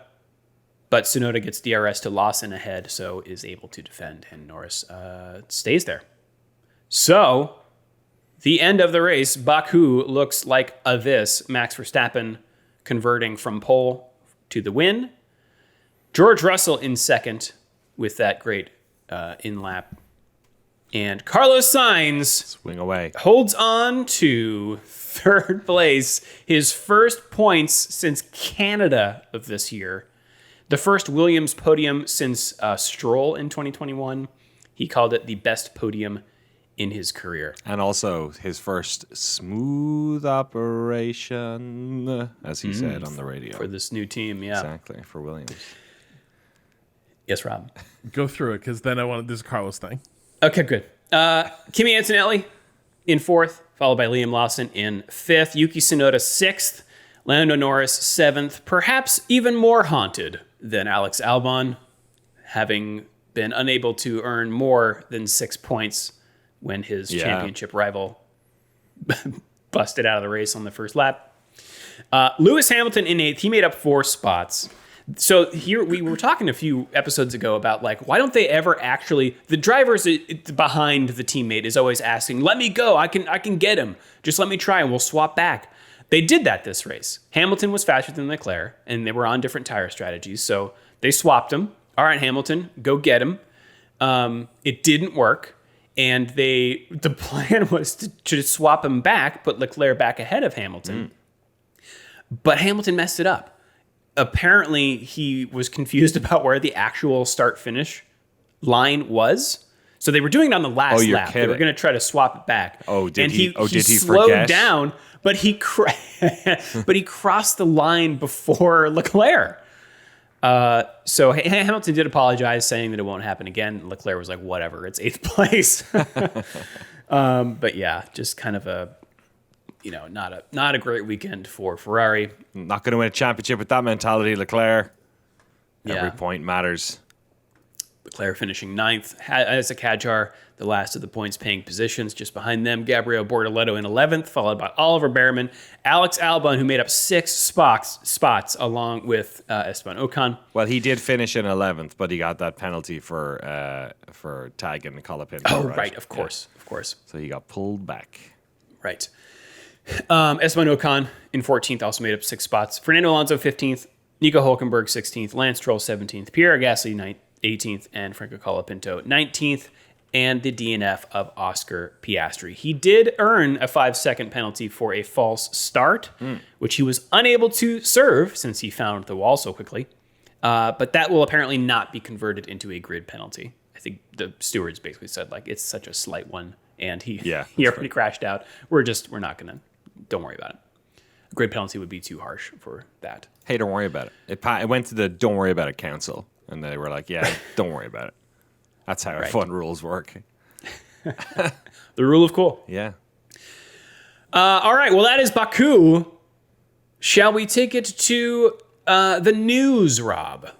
Speaker 1: but Tsunoda gets DRS to Lawson ahead, so is able to defend, and Norris stays there. So, the end of the race, Baku looks like this. Max Verstappen converting from pole to the win. George Russell in second with that great in-lap. And Carlos Sainz
Speaker 2: swing away,
Speaker 1: holds on to third place, his first points since Canada of this year. The first Williams podium since Stroll in 2021. He called it the best podium in his career.
Speaker 2: And also his first smooth operation, as he said on the radio.
Speaker 1: For this new team, yeah.
Speaker 2: Exactly, for Williams.
Speaker 1: Yes, Rob.
Speaker 3: Go through it, because then I wanted this Carlos thing.
Speaker 1: Okay, good. Kimi Antonelli in fourth, followed by Liam Lawson in fifth. Yuki Tsunoda sixth. Lando Norris seventh. Perhaps even more haunted than Alex Albon, having been unable to earn more than 6 points when his championship rival busted out of the race on the first lap. Lewis Hamilton in eighth. He made up 4 spots. So here we were talking a few episodes ago about like, why don't they ever actually, the drivers behind the teammate is always asking, let me go. I can get him. Just let me try and we'll swap back. They did that this race. Hamilton was faster than Leclerc and they were on different tire strategies. So they swapped him. All right, Hamilton, go get him. It didn't work. And the plan was to swap him back, put Leclerc back ahead of Hamilton. But Hamilton messed it up. Apparently, he was confused about where the actual start-finish line was. So they were doing it on the last lap.
Speaker 2: Kidding.
Speaker 1: They were going to try to swap it back.
Speaker 2: Did he
Speaker 1: slowed
Speaker 2: forget?
Speaker 1: down, but he crossed the line before Leclerc. So Hamilton did apologize, saying that it won't happen again. Leclerc was like, whatever, it's 8th place. But yeah, just kind of a, not a great weekend for Ferrari.
Speaker 2: Not going to win a championship with that mentality, Leclerc. Every
Speaker 1: Yeah.
Speaker 2: point matters.
Speaker 1: Leclerc finishing ninth. As a Kadjar, the last of the points-paying positions. Just behind them, Gabriel Bortoletto in 11th, followed by Oliver Behrman, Alex Albon, who made up 6 spots along with Esteban Ocon.
Speaker 2: Well, he did finish in 11th, but he got that penalty for tagging Colapinto.
Speaker 1: Oh, right, of course.
Speaker 2: So he got pulled back.
Speaker 1: Right. Esteban Ocon in 14th, also made up 6 spots. Fernando Alonso 15th, Nico Hulkenberg 16th, Lance Stroll 17th, Pierre Gasly 18th, and Franco Colapinto 19th, and the DNF of Oscar Piastri. He did earn a 5-second penalty for a false start, which he was unable to serve since he found the wall so quickly. But that will apparently not be converted into a grid penalty. I think the stewards basically said, it's such a slight one, and he already crashed out. We're not going to, don't worry about it. A grid penalty would be too harsh for that.
Speaker 2: Hey, don't worry about it. It went to the Don't Worry About It Council, and they were like, yeah, don't worry about it. That's how F1 rules work.
Speaker 1: The rule of cool.
Speaker 2: Yeah.
Speaker 1: All right, well, that is Baku. Shall we take it to the news, Rob?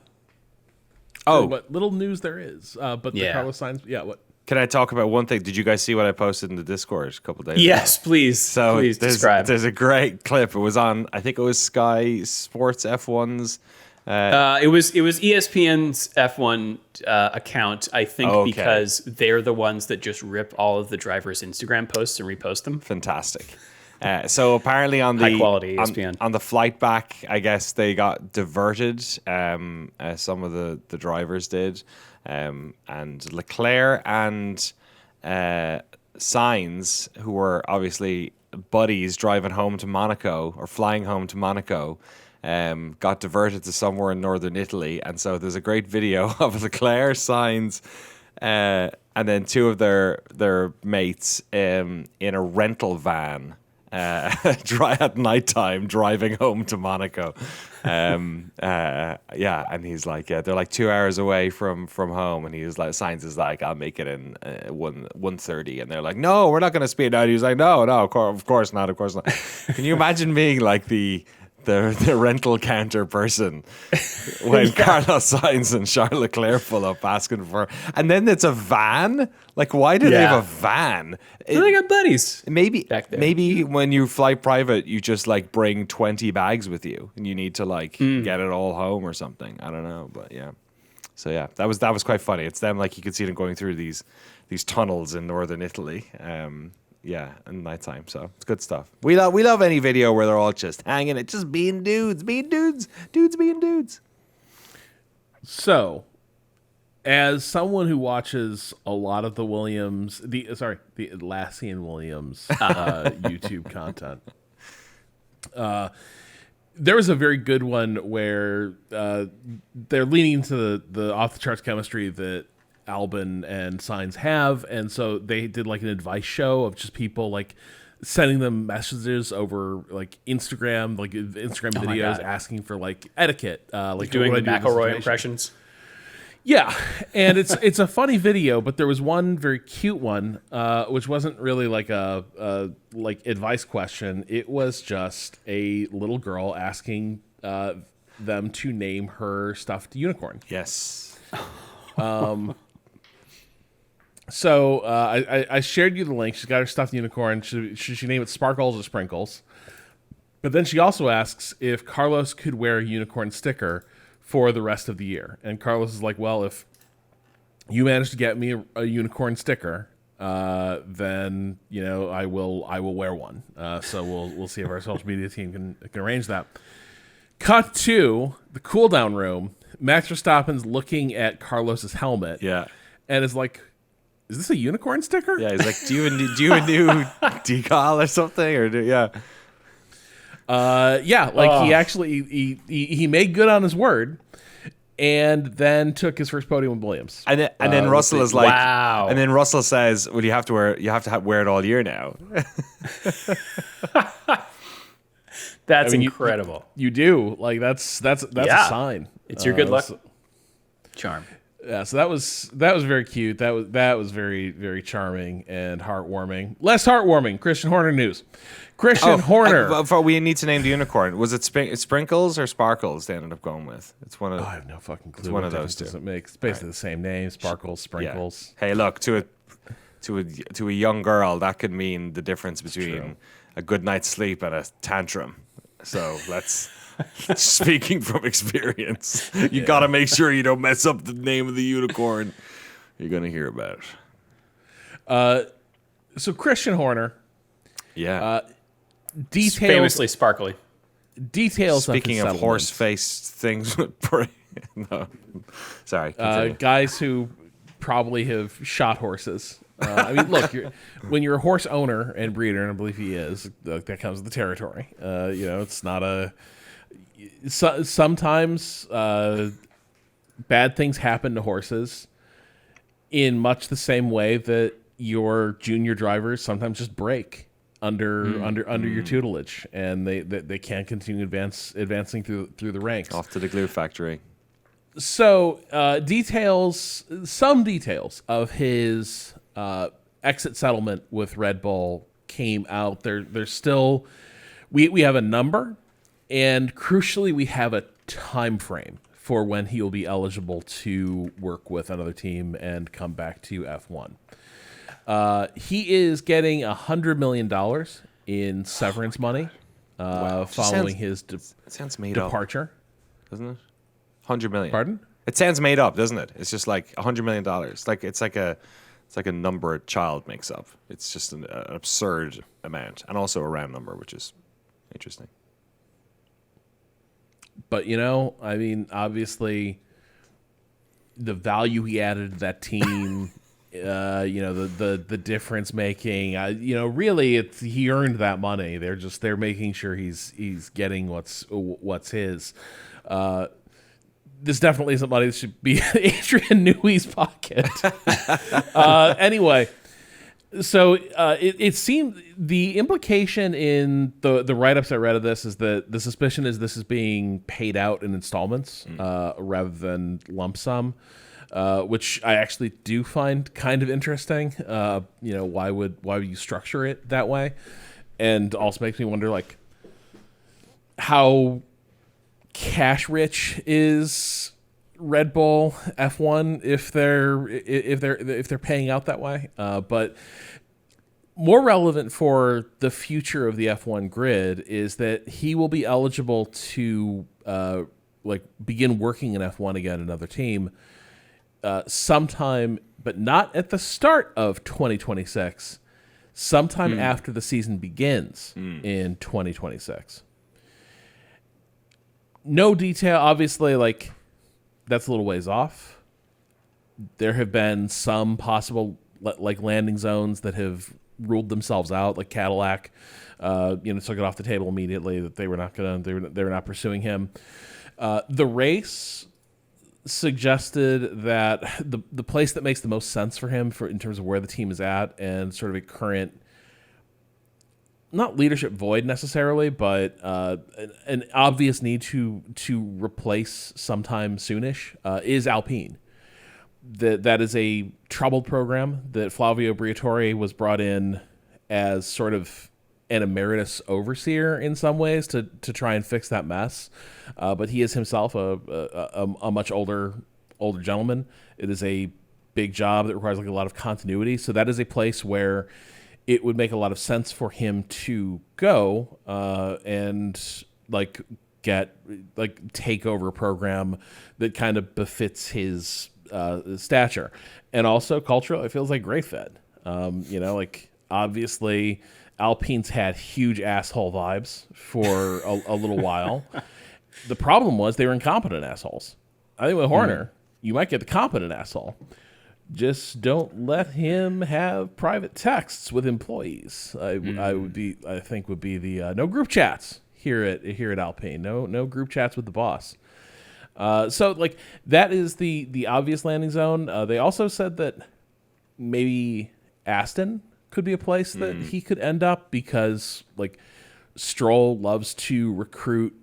Speaker 2: Oh,
Speaker 3: What little news there is. But the Carlos Sainz, what?
Speaker 2: can I talk about one thing? Did you guys see what I posted in the Discord a couple days ago?
Speaker 1: Yes, please.
Speaker 2: So
Speaker 1: please describe.
Speaker 2: There's a great clip. It was on, I think it was Sky Sports F1's.
Speaker 1: It was ESPN's F1 account, I think, because they're the ones that just rip all of the drivers' Instagram posts and repost them.
Speaker 2: Fantastic. So apparently on the
Speaker 1: High quality ESPN.
Speaker 2: on the flight back, I guess they got diverted. Some of the drivers did, and Leclerc and Sainz, who were obviously buddies driving home to Monaco or flying home to Monaco, got diverted to somewhere in northern Italy. And so there's a great video of Leclerc, Sainz, and then 2 of their mates in a rental van at nighttime driving home to Monaco. And he's like, they're like 2 hours away from home, and he was like, Sainz is like, I'll make it in 1:30, and they're like, no, we're not going to speed out. He was like, no, of course not. Can you imagine being like the rental counter person when Carlos Sainz and Charles Leclerc pull up asking for, and then it's a van? Like, why do they have a van?
Speaker 1: They got buddies.
Speaker 2: Maybe when you fly private, you just like bring 20 bags with you, and you need to like get it all home or something. I don't know, but yeah. So yeah, that was quite funny. It's them, like, you could see them going through these tunnels in northern Italy. Yeah, in nighttime. So it's good stuff. We love any video where they're all just hanging it, just being dudes being dudes.
Speaker 3: So, as someone who watches a lot of the Atlassian Williams YouTube content, there was a very good one where they're leaning into the off the charts chemistry that Albon and Sainz have, and so they did like an advice show of just people like sending them messages over like Instagram videos asking for like etiquette, like
Speaker 1: doing the McElroy impressions.
Speaker 3: Yeah, and it's a funny video, but there was one very cute one, which wasn't really like a like advice question. It was just a little girl asking them to name her stuffed unicorn.
Speaker 2: Yes.
Speaker 3: So I shared you the link. She's got her stuffed unicorn. Should she name it Sparkles or Sprinkles? But then she also asks if Carlos could wear a unicorn sticker for the rest of the year. And Carlos is like, well, if you manage to get me a unicorn sticker, then I will wear one. So we'll see if our social media team can arrange that. Cut to the cool down room. Max Verstappen's looking at Carlos's helmet.
Speaker 2: Yeah.
Speaker 3: And is like, is this a unicorn sticker?
Speaker 2: Yeah, he's like, do you a new decal or something? Or he
Speaker 3: actually he made good on his word, and then took his first podium with Williams.
Speaker 2: And then Russell is like,
Speaker 1: wow.
Speaker 2: And then Russell says, well, you have to wear it all year now.
Speaker 1: That's incredible.
Speaker 3: You do, like that's a sign.
Speaker 1: It's your good luck charm.
Speaker 3: Yeah, so that was very cute. That was very, very charming and heartwarming. Less heartwarming. Christian Horner news. Christian Horner.
Speaker 2: We need to name the unicorn. Was it Sprinkles or Sparkles? They ended up going with. It's one of.
Speaker 3: I have no fucking clue.
Speaker 2: It's one
Speaker 3: what
Speaker 2: of those
Speaker 3: difference
Speaker 2: two.
Speaker 3: Does it make? It's basically the same name. Sparkles, Sprinkles.
Speaker 2: Yeah. Hey, look, to a young girl, that could mean the difference between a good night's sleep and a tantrum. So let's. Speaking from experience, you got to make sure you don't mess up the name of the unicorn. You're gonna hear about
Speaker 3: it. So Christian Horner.
Speaker 2: Yeah.
Speaker 3: Details.
Speaker 1: Famously sparkly.
Speaker 3: Details.
Speaker 2: Speaking of horse-faced things with no. Sorry.
Speaker 3: Guys who probably have shot horses. I mean, look, when you're a horse owner and breeder, and I believe he is, that comes with the territory. It's not a. Sometimes bad things happen to horses in much the same way that your junior drivers sometimes just break under your tutelage, and they can't continue advancing through the ranks.
Speaker 2: Off to the glue factory.
Speaker 3: So some details of his exit settlement with Red Bull came out. There's still we have a number. And crucially, we have a time frame for when he will be eligible to work with another team and come back to F1. He is getting $100 million in severance money following his departure.
Speaker 2: Doesn't it? $100 million.
Speaker 3: Pardon?
Speaker 2: It sounds made up, doesn't it? It's just like $100 million. It's like a number a child makes up. It's just an absurd amount, and also a round number, which is interesting.
Speaker 3: But, I mean, obviously, the value he added to that team, the difference making, really, he earned that money. They're making sure he's getting what's his. This definitely isn't money that should be Adrian Newey's pocket. Anyway. So it seemed the implication in the write-ups I read of this is that the suspicion is this is being paid out in installments rather than lump sum, which I actually do find kind of interesting. Why would you structure it that way? And also makes me wonder, like, how cash rich is Red Bull F1 if they're paying out that way, but more relevant for the future of the F1 grid is that he will be eligible to begin working in F1 again, another team, sometime, but not at the start of 2026, sometime after the season begins in 2026. No detail, obviously, like. That's a little ways off. There have been some possible landing zones that have ruled themselves out, like Cadillac. Took it off the table immediately that they were not pursuing him. The race suggested that the place that makes the most sense for him in terms of where the team is at and sort of a current, not leadership void necessarily, but an obvious need to replace sometime soonish is Alpine. That is a troubled program that Flavio Briatore was brought in as sort of an emeritus overseer in some ways to try and fix that mess. But he is himself a much older gentleman. It is a big job that requires a lot of continuity. So that is a place where it would make a lot of sense for him to go and take over a program that kind of befits his stature, and also culturally, it feels like great fit. Obviously, Alpine's had huge asshole vibes for a little while. The problem was they were incompetent assholes. I think with Horner, you might get the competent asshole. Just don't let him have private texts with employees. I think would be the no group chats here at Alpine. No group chats with the boss. So that is the obvious landing zone. They also said that maybe Aston could be a place that he could end up because Stroll loves to recruit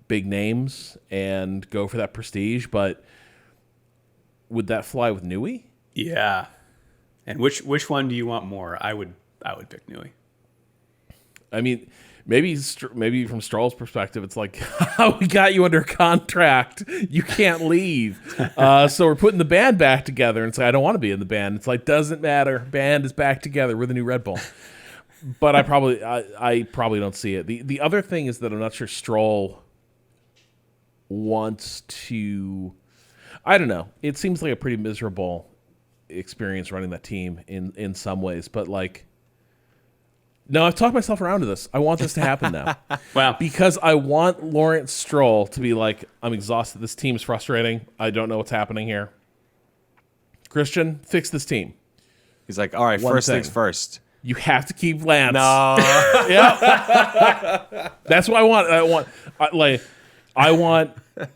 Speaker 3: big names and go for that prestige, but would that fly with Nui?
Speaker 1: Yeah. And which one do you want more? I would pick Nui.
Speaker 3: I mean, maybe from Stroll's perspective, it's like, we got you under contract. You can't leave. So we're putting the band back together. And it's like, I don't want to be in the band. It's like, doesn't matter. Band is back together. We're the new Red Bull. But I probably don't see it. The other thing is that I'm not sure Stroll wants to. I don't know. It seems like a pretty miserable experience running that team in some ways. But like, no, I've talked myself around to this. I want this to happen now.
Speaker 1: Wow.
Speaker 3: Because I want Lawrence Stroll to be like, I'm exhausted. This team's frustrating. I don't know what's happening here. Christian, fix this team.
Speaker 2: He's like, all right, first things first.
Speaker 3: You have to keep Lance.
Speaker 2: No.
Speaker 3: Yeah. That's what I want. I want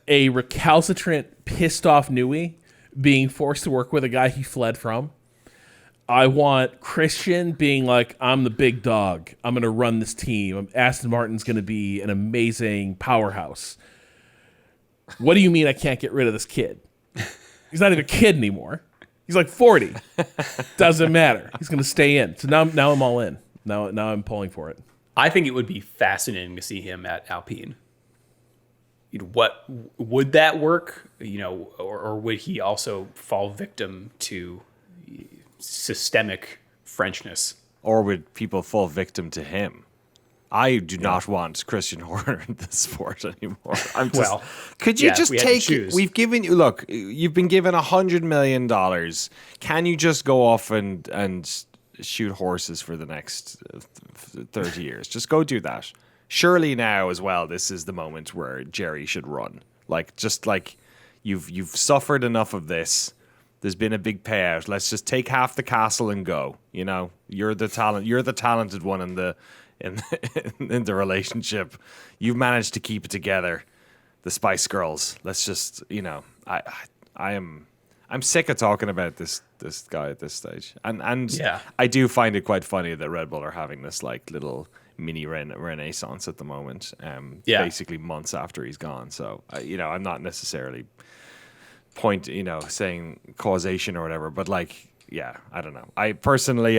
Speaker 3: a recalcitrant, pissed off Nui being forced to work with a guy he fled from. I want Christian being like, I'm the big dog. I'm going to run this team. Aston Martin's going to be an amazing powerhouse. What do you mean I can't get rid of this kid? He's not even a kid anymore. He's like 40. Doesn't matter. He's going to stay in. So now I'm all in. Now I'm pulling for it.
Speaker 1: I think it would be fascinating to see him at Alpine. What would that work? Or would he also fall victim to systemic Frenchness?
Speaker 2: Or would people fall victim to him? I do not want Christian Horner in this sport anymore. Could you just take? We've given you. Look, you've been given $100 million. Can you just go off and shoot horses for the next 30 years? Just go do that. Surely now as well, this is the moment where Jerry should run. You've suffered enough of this. There's been a big payout. Let's just take half the castle and go. You're the talent. You're the talented one in the relationship. You've managed to keep it together. The Spice Girls. Let's just, I'm sick of talking about this guy at this stage. And
Speaker 1: yeah.
Speaker 2: I do find it quite funny that Red Bull are having this like little mini renaissance at the moment. Basically months after he's gone. So I'm not necessarily saying causation or whatever, but I don't know. I personally,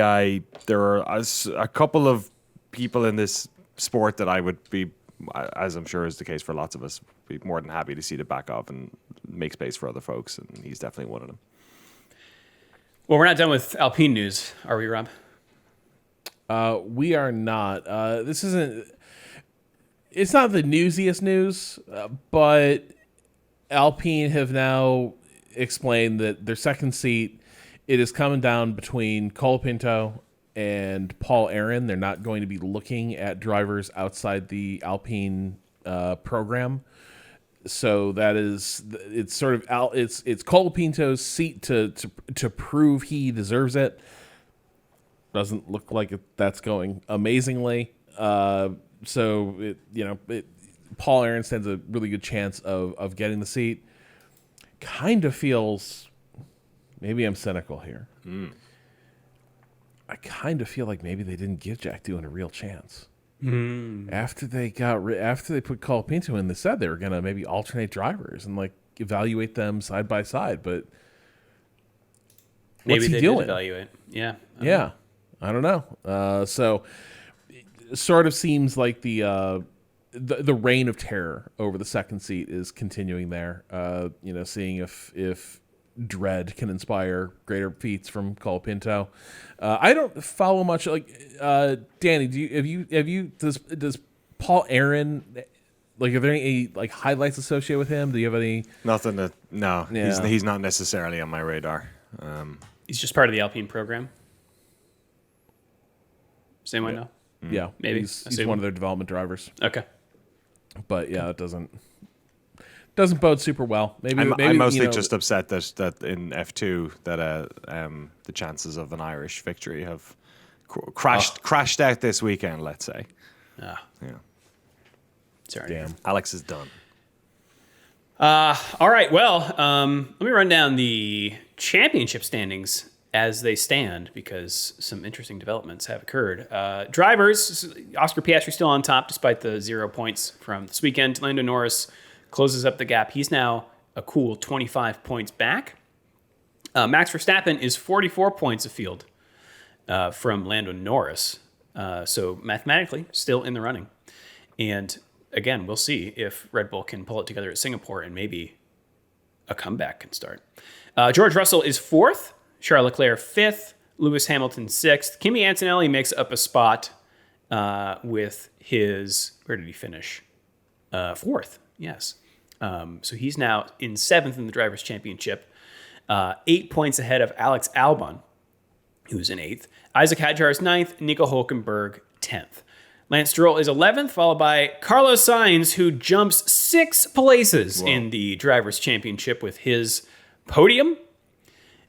Speaker 2: there are a couple of people in this sport that I would be, as I'm sure is the case for lots of us, be more than happy to see the back of and make space for other folks, and he's definitely one of them.
Speaker 1: Well, we're not done with Alpine news, are we, Rob?
Speaker 3: We are not. It's not the newsiest news, but Alpine have now explained that their second seat, it is coming down between Colapinto and Paul Aaron. They're not going to be looking at drivers outside the Alpine program. So it's sort of it's Colapinto's seat to prove he deserves it. Doesn't look like that's going amazingly. Paul Aaron stands a really good chance of getting the seat. Kind of feels, maybe I'm cynical here. I kind of feel like maybe they didn't give Jack Doohan a real chance. After they put Colapinto in, they said they were gonna maybe alternate drivers and evaluate them side by side. But
Speaker 1: maybe
Speaker 3: what's he
Speaker 1: they
Speaker 3: doing?
Speaker 1: did evaluate. Yeah.
Speaker 3: I don't know. So it sort of seems like the reign of terror over the second seat is continuing there. Seeing if dread can inspire greater feats from Colapinto. I don't follow much. Danny, does Paul Aaron, are there any highlights associated with him? Do you have any?
Speaker 2: Nothing. No. Yeah. He's not necessarily on my radar.
Speaker 1: He's just part of the Alpine program. Does anyone know?
Speaker 3: Yeah,
Speaker 1: maybe
Speaker 3: he's one of their development drivers.
Speaker 1: Okay,
Speaker 3: but yeah, it doesn't bode super well. Maybe
Speaker 2: I'm mostly just upset that in F2 that the chances of an Irish victory have crashed out this weekend. Let's say.
Speaker 1: Yeah. Sorry.
Speaker 3: Damn.
Speaker 2: Alex is done.
Speaker 1: All right. Well, let me run down the championship standings as they stand, because some interesting developments have occurred. Drivers, Oscar Piastri still on top despite the 0 points from this weekend. Lando Norris closes up the gap. He's now a cool 25 points back. Max Verstappen is 44 points afield from Lando Norris. So mathematically, still in the running. And again, we'll see if Red Bull can pull it together at Singapore and maybe a comeback can start. George Russell is 4th. Charles Leclerc 5th. Lewis Hamilton 6th. Kimi Antonelli makes up a spot with his... Where did he finish? 4th, yes. So he's now in 7th in the Drivers' Championship. 8 points ahead of Alex Albon, who's in 8th. Isaac Hadjar is 9th. Nico Hulkenberg 10th. Lance Stroll is 11th, followed by Carlos Sainz, who jumps 6 places in the Drivers' Championship with his podium.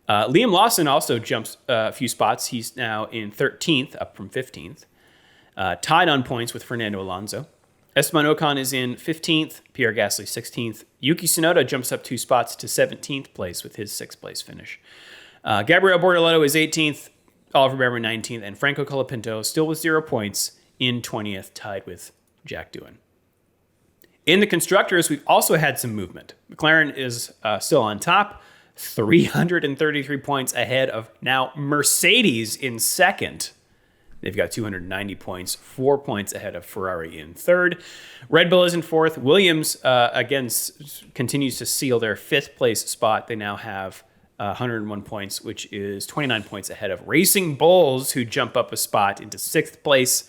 Speaker 1: Liam Lawson also jumps a few spots. He's now in 13th, up from 15th. Tied on points with Fernando Alonso. Esteban Ocon is in 15th. Pierre Gasly 16th. Yuki Tsunoda jumps up 2 spots to 17th place with his 6th place finish. Gabriel Bortoleto is 18th. Oliver Behrman 19th. And Franco Colapinto still with 0 points in 20th, tied with Jack Doohan. In the constructors, we've also had some movement. McLaren is still on top. 333 points ahead of now Mercedes in 2nd. They've got 290 points, 4 points ahead of Ferrari in 3rd. Red Bull is in 4th. Williams, again, continues to seal their 5th place spot. They now have 101 points, which is 29 points ahead of Racing Bulls, who jump up a spot into 6th place.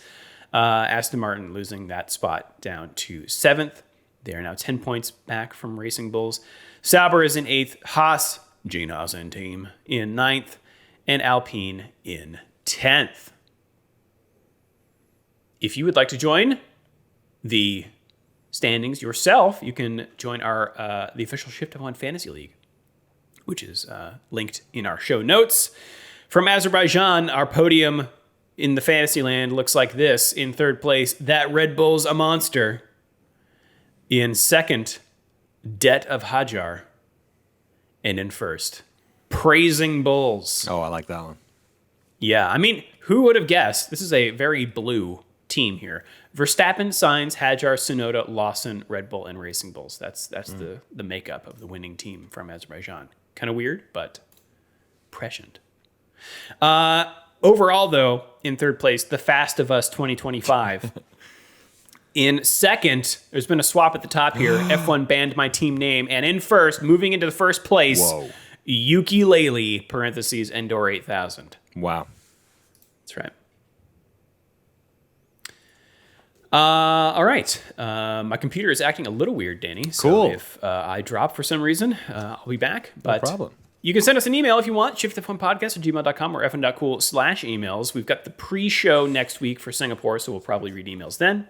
Speaker 1: Aston Martin losing that spot down to 7th. They are now 10 points back from Racing Bulls. Sauber is in 8th. Haas, Gene Haas and team, in 9th. And Alpine in 10th. If you would like to join the standings yourself, you can join our the official Shift+F1 Fantasy League, which is linked in our show notes. From Azerbaijan, our podium in the fantasy land looks like this. In 3rd place, that Red Bull's a monster. In 2nd, Debt of Hajar. And in 1st, Praising Bulls.
Speaker 2: Oh, I like that one.
Speaker 1: Yeah, I mean, who would have guessed? This is a very blue team here. Verstappen, Sainz, Hadjar, Tsunoda, Lawson, Red Bull, and Racing Bulls. That's the makeup of the winning team from Azerbaijan. Kind of weird, but prescient. Overall, though, in 3rd place, the Fast of Us 2025. In 2nd, there's been a swap at the top here. F1 banned my team name. And in 1st, moving into the 1st place, Ukulele, parentheses, Endor 8000.
Speaker 2: Wow.
Speaker 1: That's right. All right. My computer is acting a little weird, Danny. So
Speaker 2: cool.
Speaker 1: If I drop for some reason, I'll be back. But
Speaker 2: no problem.
Speaker 1: You can send us an email if you want, shiftf1podcast@gmail.com or fn.cool/emails. We've got the pre-show next week for Singapore, so we'll probably read emails then.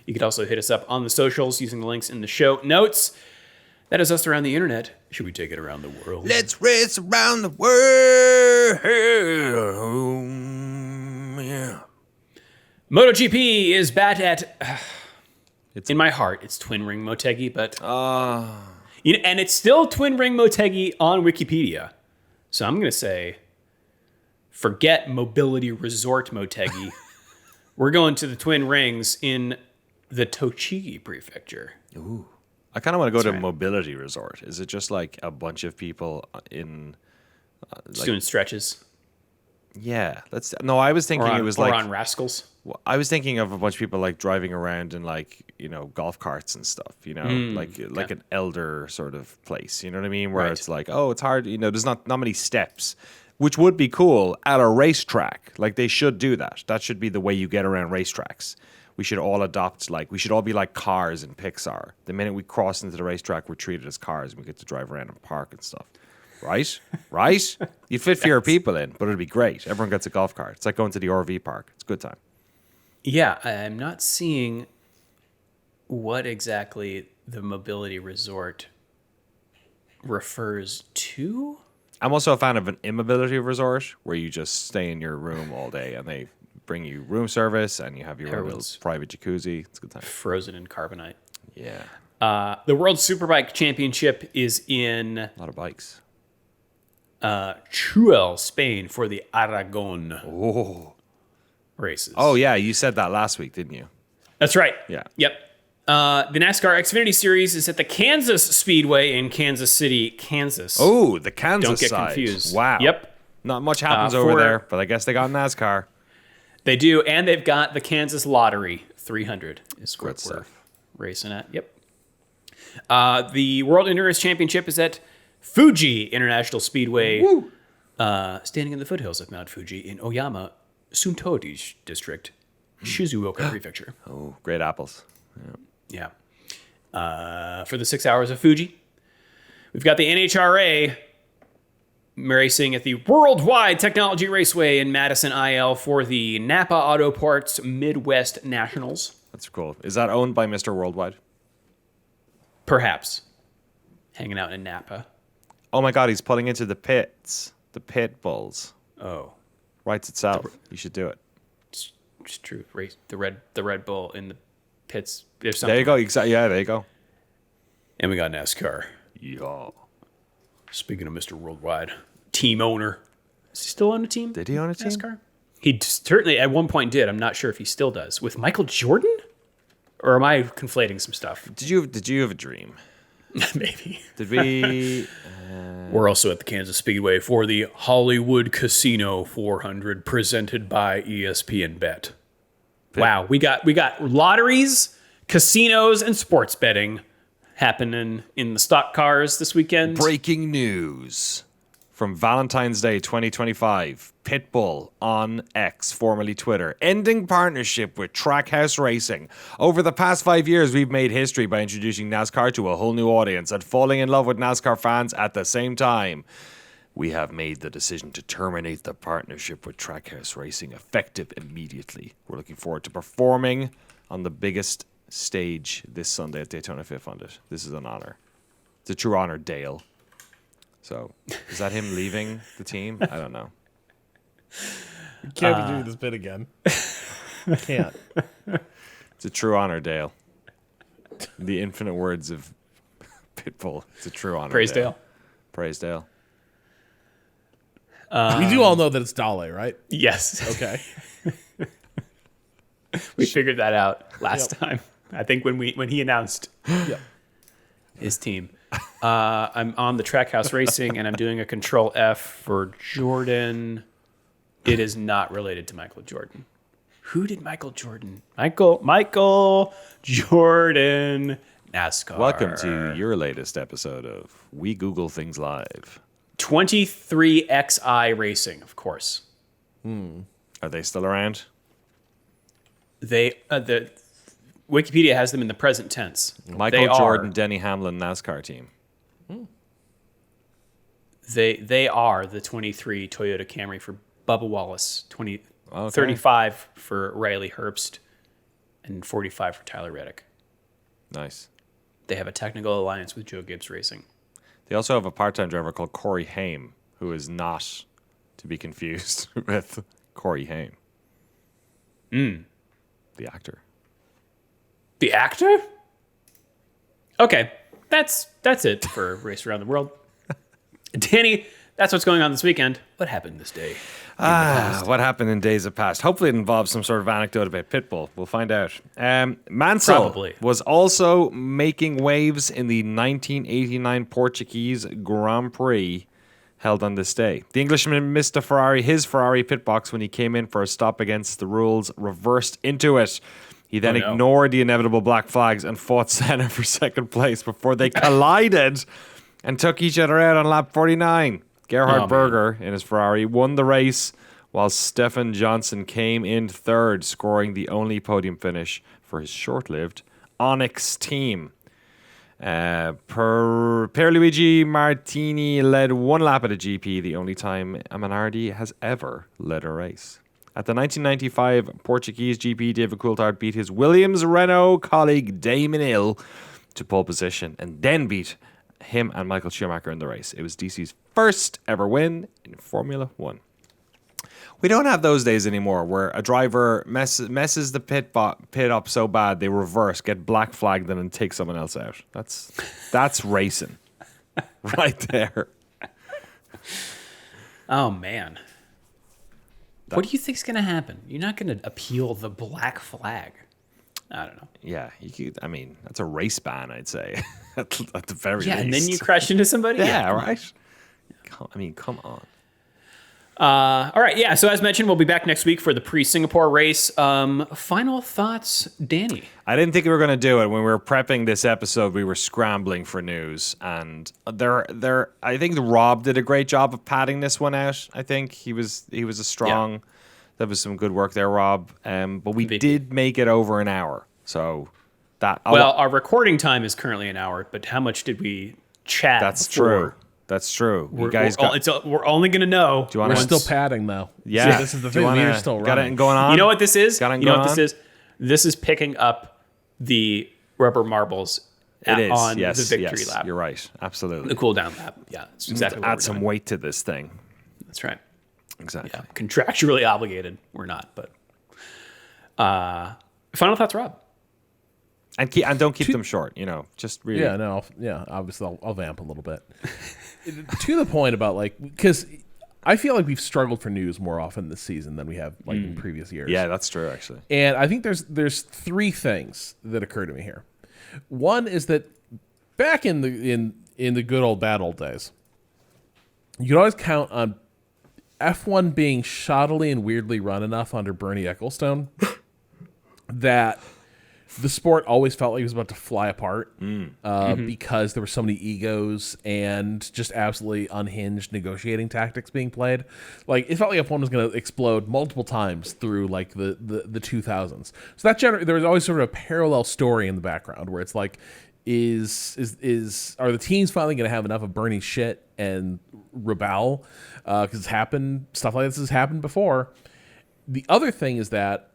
Speaker 1: You could also hit us up on the socials using the links in the show notes. That is us around the internet. Should we take it around the world?
Speaker 2: Let's race around the world. Yeah.
Speaker 1: MotoGP is back at... in my heart, it's Twin Ring Motegi, but... and it's still Twin Ring Motegi on Wikipedia. So I'm going to say, forget Mobility Resort Motegi. We're going to the Twin Rings in the Tochigi Prefecture.
Speaker 2: Ooh. I kind of want to go to
Speaker 1: right.
Speaker 2: Mobility Resort. Is it just like a bunch of people in...
Speaker 1: Just doing stretches.
Speaker 2: Yeah. No, I was thinking it was like...
Speaker 1: Or on Rascals.
Speaker 2: Well, I was thinking of a bunch of people like driving around in like, golf carts and stuff, like an elder sort of place, you know what I mean? Where it's like, oh, it's hard, there's not many steps, which would be cool at a racetrack. Like they should do that. That should be the way you get around racetracks. We should all adopt, we should all be like cars in Pixar. The minute we cross into the racetrack, we're treated as cars and we get to drive around and park and stuff. Right? Right? You'd fit fewer people in, but it'd be great. Everyone gets a golf cart. It's like going to the RV park. It's a good time.
Speaker 1: Yeah, I'm not seeing what exactly the Mobility Resort refers to.
Speaker 2: I'm also a fan of an immobility resort where you just stay in your room all day and they bring you room service and you have your own little private jacuzzi. It's a good time.
Speaker 1: Frozen in carbonite.
Speaker 2: Yeah.
Speaker 1: The World Superbike Championship is in...
Speaker 2: A lot of bikes.
Speaker 1: Chuel, Spain, for the Aragon races.
Speaker 2: Oh, yeah. You said that last week, didn't you?
Speaker 1: That's right.
Speaker 2: Yeah.
Speaker 1: Yep. The NASCAR Xfinity Series is at the Kansas Speedway in Kansas City, Kansas.
Speaker 2: Oh, the Kansas
Speaker 1: Don't get
Speaker 2: side.
Speaker 1: confused.
Speaker 2: Wow.
Speaker 1: Yep.
Speaker 2: Not much happens over there, but I guess they got NASCAR.
Speaker 1: They do, and they've got the Kansas Lottery 300 is what we're
Speaker 2: stuff.
Speaker 1: racing at. Yep. The World Endurance Championship is at Fuji International Speedway, standing in the foothills of Mount Fuji in Oyama, Suntoji District, Shizuoka Prefecture.
Speaker 2: Oh, great apples.
Speaker 1: Yeah. For the 6 hours of Fuji, we've got the NHRA racing at the Worldwide Technology Raceway in Madison, IL for the Napa Auto Parts Midwest Nationals.
Speaker 2: That's cool. Is that owned by Mr. Worldwide?
Speaker 1: Perhaps. Hanging out in Napa.
Speaker 2: Oh my God, he's pulling into the pits. The pit bulls.
Speaker 1: Oh.
Speaker 2: Writes itself. You should do it.
Speaker 1: It's true. Race the Red Bull in the pits. There's something.
Speaker 2: There you go. Yeah, there you go.
Speaker 1: And we got NASCAR.
Speaker 2: Yeah.
Speaker 1: Speaking of Mr. Worldwide, team owner. Is he still on a team?
Speaker 2: Did he own a team?
Speaker 1: NASCAR? He certainly at one point did. I'm not sure if he still does. With Michael Jordan? Or am I conflating some stuff?
Speaker 2: Did you have a dream?
Speaker 1: Maybe.
Speaker 2: Did we?
Speaker 1: We're also at the Kansas Speedway for the Hollywood Casino 400 presented by ESPN Bet. Wow, we got lotteries, casinos, and sports betting happening in the stock cars this weekend.
Speaker 2: Breaking news from Valentine's Day 2025. Pitbull on X, formerly Twitter, ending partnership with Trackhouse Racing. Over the past 5 years, we've made history by introducing NASCAR to a whole new audience and falling in love with NASCAR fans at the same time. We have made the decision to terminate the partnership with Trackhouse Racing effective immediately. We're looking forward to performing on the biggest stage this Sunday at Daytona 500. This is an honor. It's a true honor, Dale. So, is that him leaving the team? I don't know.
Speaker 3: Can't be doing this bit again. Can't.
Speaker 2: It's a true honor, Dale. The infinite words of Pitbull. It's a true honor.
Speaker 1: Praise Dale.
Speaker 2: Praise Dale.
Speaker 3: We do all know that it's Dale, right?
Speaker 1: Yes.
Speaker 3: Okay.
Speaker 1: We figured that out last time. I think when he announced his team. I'm on the Trackhouse Racing, and I'm doing a Control F for Jordan. It is not related to Michael Jordan. Who did Michael Jordan? Michael Jordan, NASCAR.
Speaker 2: Welcome to your latest episode of We Google Things Live.
Speaker 1: 23XI Racing, of course.
Speaker 2: Are they still around?
Speaker 1: The Wikipedia has them in the present tense.
Speaker 2: Michael Jordan, Denny Hamlin NASCAR team.
Speaker 1: They are the 23 Toyota Camry for Bubba Wallace, 35 for Riley Herbst, and 45 for Tyler Reddick.
Speaker 2: Nice.
Speaker 1: They have a technical alliance with Joe Gibbs Racing.
Speaker 2: They also have a part-time driver called Corey Haim, who is not to be confused with Corey Haim. The actor.
Speaker 1: The actor? Okay, that's it for Race Around the World. Danny, that's what's going on this weekend. What happened this day?
Speaker 2: What happened in days of past? Hopefully it involves some sort of anecdote about Pitbull. We'll find out. Mansell
Speaker 1: Probably.
Speaker 2: was also making waves in the 1989 Portuguese Grand Prix held on this day. The Englishman missed his Ferrari pit box when he came in for a stop against the rules, reversed into it. He then ignored the inevitable black flags and fought Senna for second place before they collided and took each other out on lap 49. Gerhard Berger in his Ferrari won the race, while Stefan Johnson came in third, scoring the only podium finish for his short-lived Onyx team. Pierluigi Martini led one lap at a GP, the only time a Minardi has ever led a race. At the 1995 Portuguese GP, David Coulthard beat his Williams-Renault colleague Damon Hill to pole position and then beat him and Michael Schumacher in the race. It was DC's first ever win in Formula One. We don't have those days anymore where a driver messes the pit up so bad they reverse, get black flagged, and then take someone else out. That's racing right there.
Speaker 1: Oh, man. What do you think's going to happen? You're not going to appeal the black flag. I don't know.
Speaker 2: Yeah, you could. I mean, that's a race ban, I'd say, at the very least.
Speaker 1: Yeah, and then you crash into somebody.
Speaker 2: Yeah, right. I mean, come on.
Speaker 1: All right, yeah. So as mentioned, we'll be back next week for the pre-Singapore race. Final thoughts, Danny?
Speaker 2: I didn't think we were going to do it. When we were prepping this episode, we were scrambling for news, and I think Rob did a great job of padding this one out. I think he was a strong. Yeah. That was some good work there, Rob. But we did make it over an hour, so that.
Speaker 1: Our recording time is currently an hour, but how much did we chat?
Speaker 2: That's
Speaker 1: before?
Speaker 2: True. That's true.
Speaker 1: We're only going to know.
Speaker 3: We're still padding, though.
Speaker 2: Yeah.
Speaker 3: This is the thing. We're still running.
Speaker 2: Got it going on?
Speaker 1: You know what this is?
Speaker 2: This
Speaker 1: is? This is picking up the rubber marbles on the victory lap.
Speaker 2: You're right. Absolutely.
Speaker 1: The cool down lap. Yeah. It's exactly what
Speaker 2: add some weight to this thing.
Speaker 1: That's right.
Speaker 2: Exactly.
Speaker 1: Yeah. Contractually obligated. We're not, but final thoughts, Rob.
Speaker 2: And don't keep them short, just really.
Speaker 3: Yeah, no, obviously I'll vamp a little bit. To the point about because I feel like we've struggled for news more often this season than we have in previous years.
Speaker 2: Yeah, that's true, actually.
Speaker 3: And I think there's three things that occur to me here. One is that back in the good old bad old days, you could always count on F1 being shoddily and weirdly run enough under Bernie Ecclestone that the sport always felt like it was about to fly apart because there were so many egos and just absolutely unhinged negotiating tactics being played. It felt like F1 was going to explode multiple times through the 2000s. So there was always sort of a parallel story in the background where it's like, are the teams finally going to have enough of Bernie's shit and rebel? Because it's happened, stuff like this has happened before. The other thing is that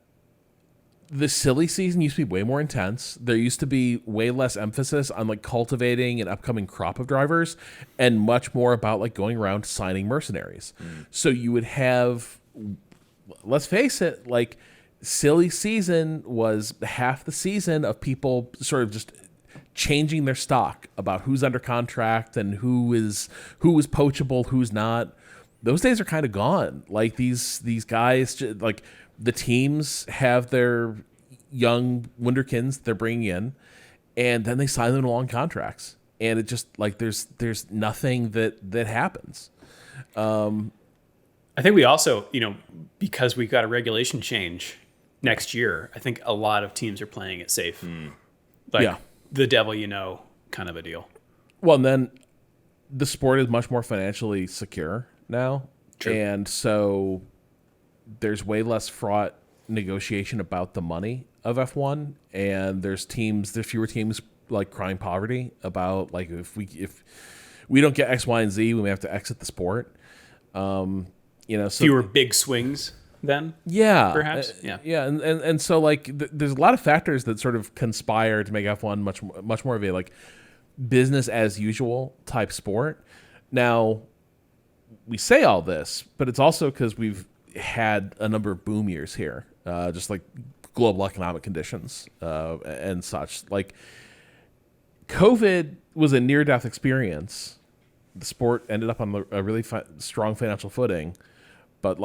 Speaker 3: the silly season used to be way more intense. There used to be way less emphasis on cultivating an upcoming crop of drivers and much more about going around signing mercenaries. So you would have, let's face it, silly season was half the season of people sort of just changing their stock about who's under contract and who is poachable, who's not. Those days are kind of gone. These guys, the teams have their young wunderkinds they're bringing in, and then they sign them to long contracts. And it just there's nothing that happens.
Speaker 1: I think we also, because we've got a regulation change next year, I think a lot of teams are playing it safe. The devil kind of a deal.
Speaker 3: Well, and then the sport is much more financially secure now.
Speaker 1: True.
Speaker 3: And so there's way less fraught negotiation about the money of F1, and there's fewer teams crying poverty about if we don't get X, Y, and Z, we may have to exit the sport. So
Speaker 1: fewer big swings then.
Speaker 3: Yeah,
Speaker 1: perhaps.
Speaker 3: And so there's a lot of factors that sort of conspire to make F1 much more of a business as usual type sport. Now, we say all this, but it's also because we've had a number of boom years here, just global economic conditions and such. COVID was a near-death experience. The sport ended up on a really strong financial footing, but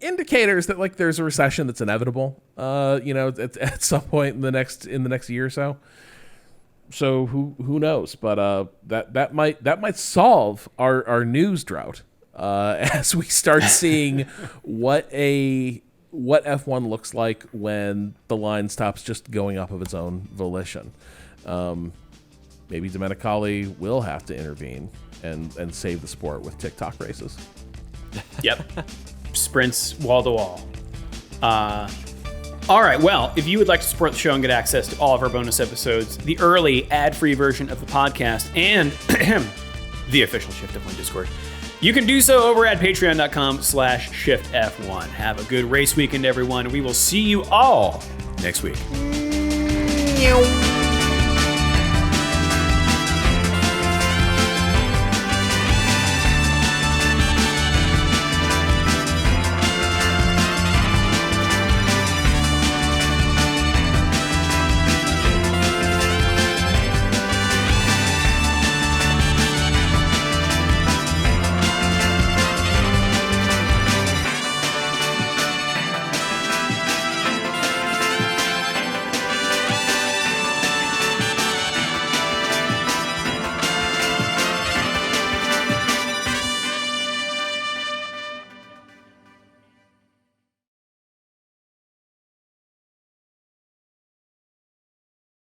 Speaker 3: indicators that there's a recession that's inevitable. At some point in the next year or so. So who knows? But that might solve our news drought as we start seeing what F1 looks like when the line stops just going up of its own volition. Maybe Domenicali will have to intervene and save the sport with TikTok races.
Speaker 1: Yep. Sprints wall to wall. All right, well, if you would like to support the show and get access to all of our bonus episodes, the early ad-free version of the podcast, and the official Shift+F1 Discord, you can do so over at patreon.com/ShiftF1. Have a good race weekend, everyone. We will see you all next week.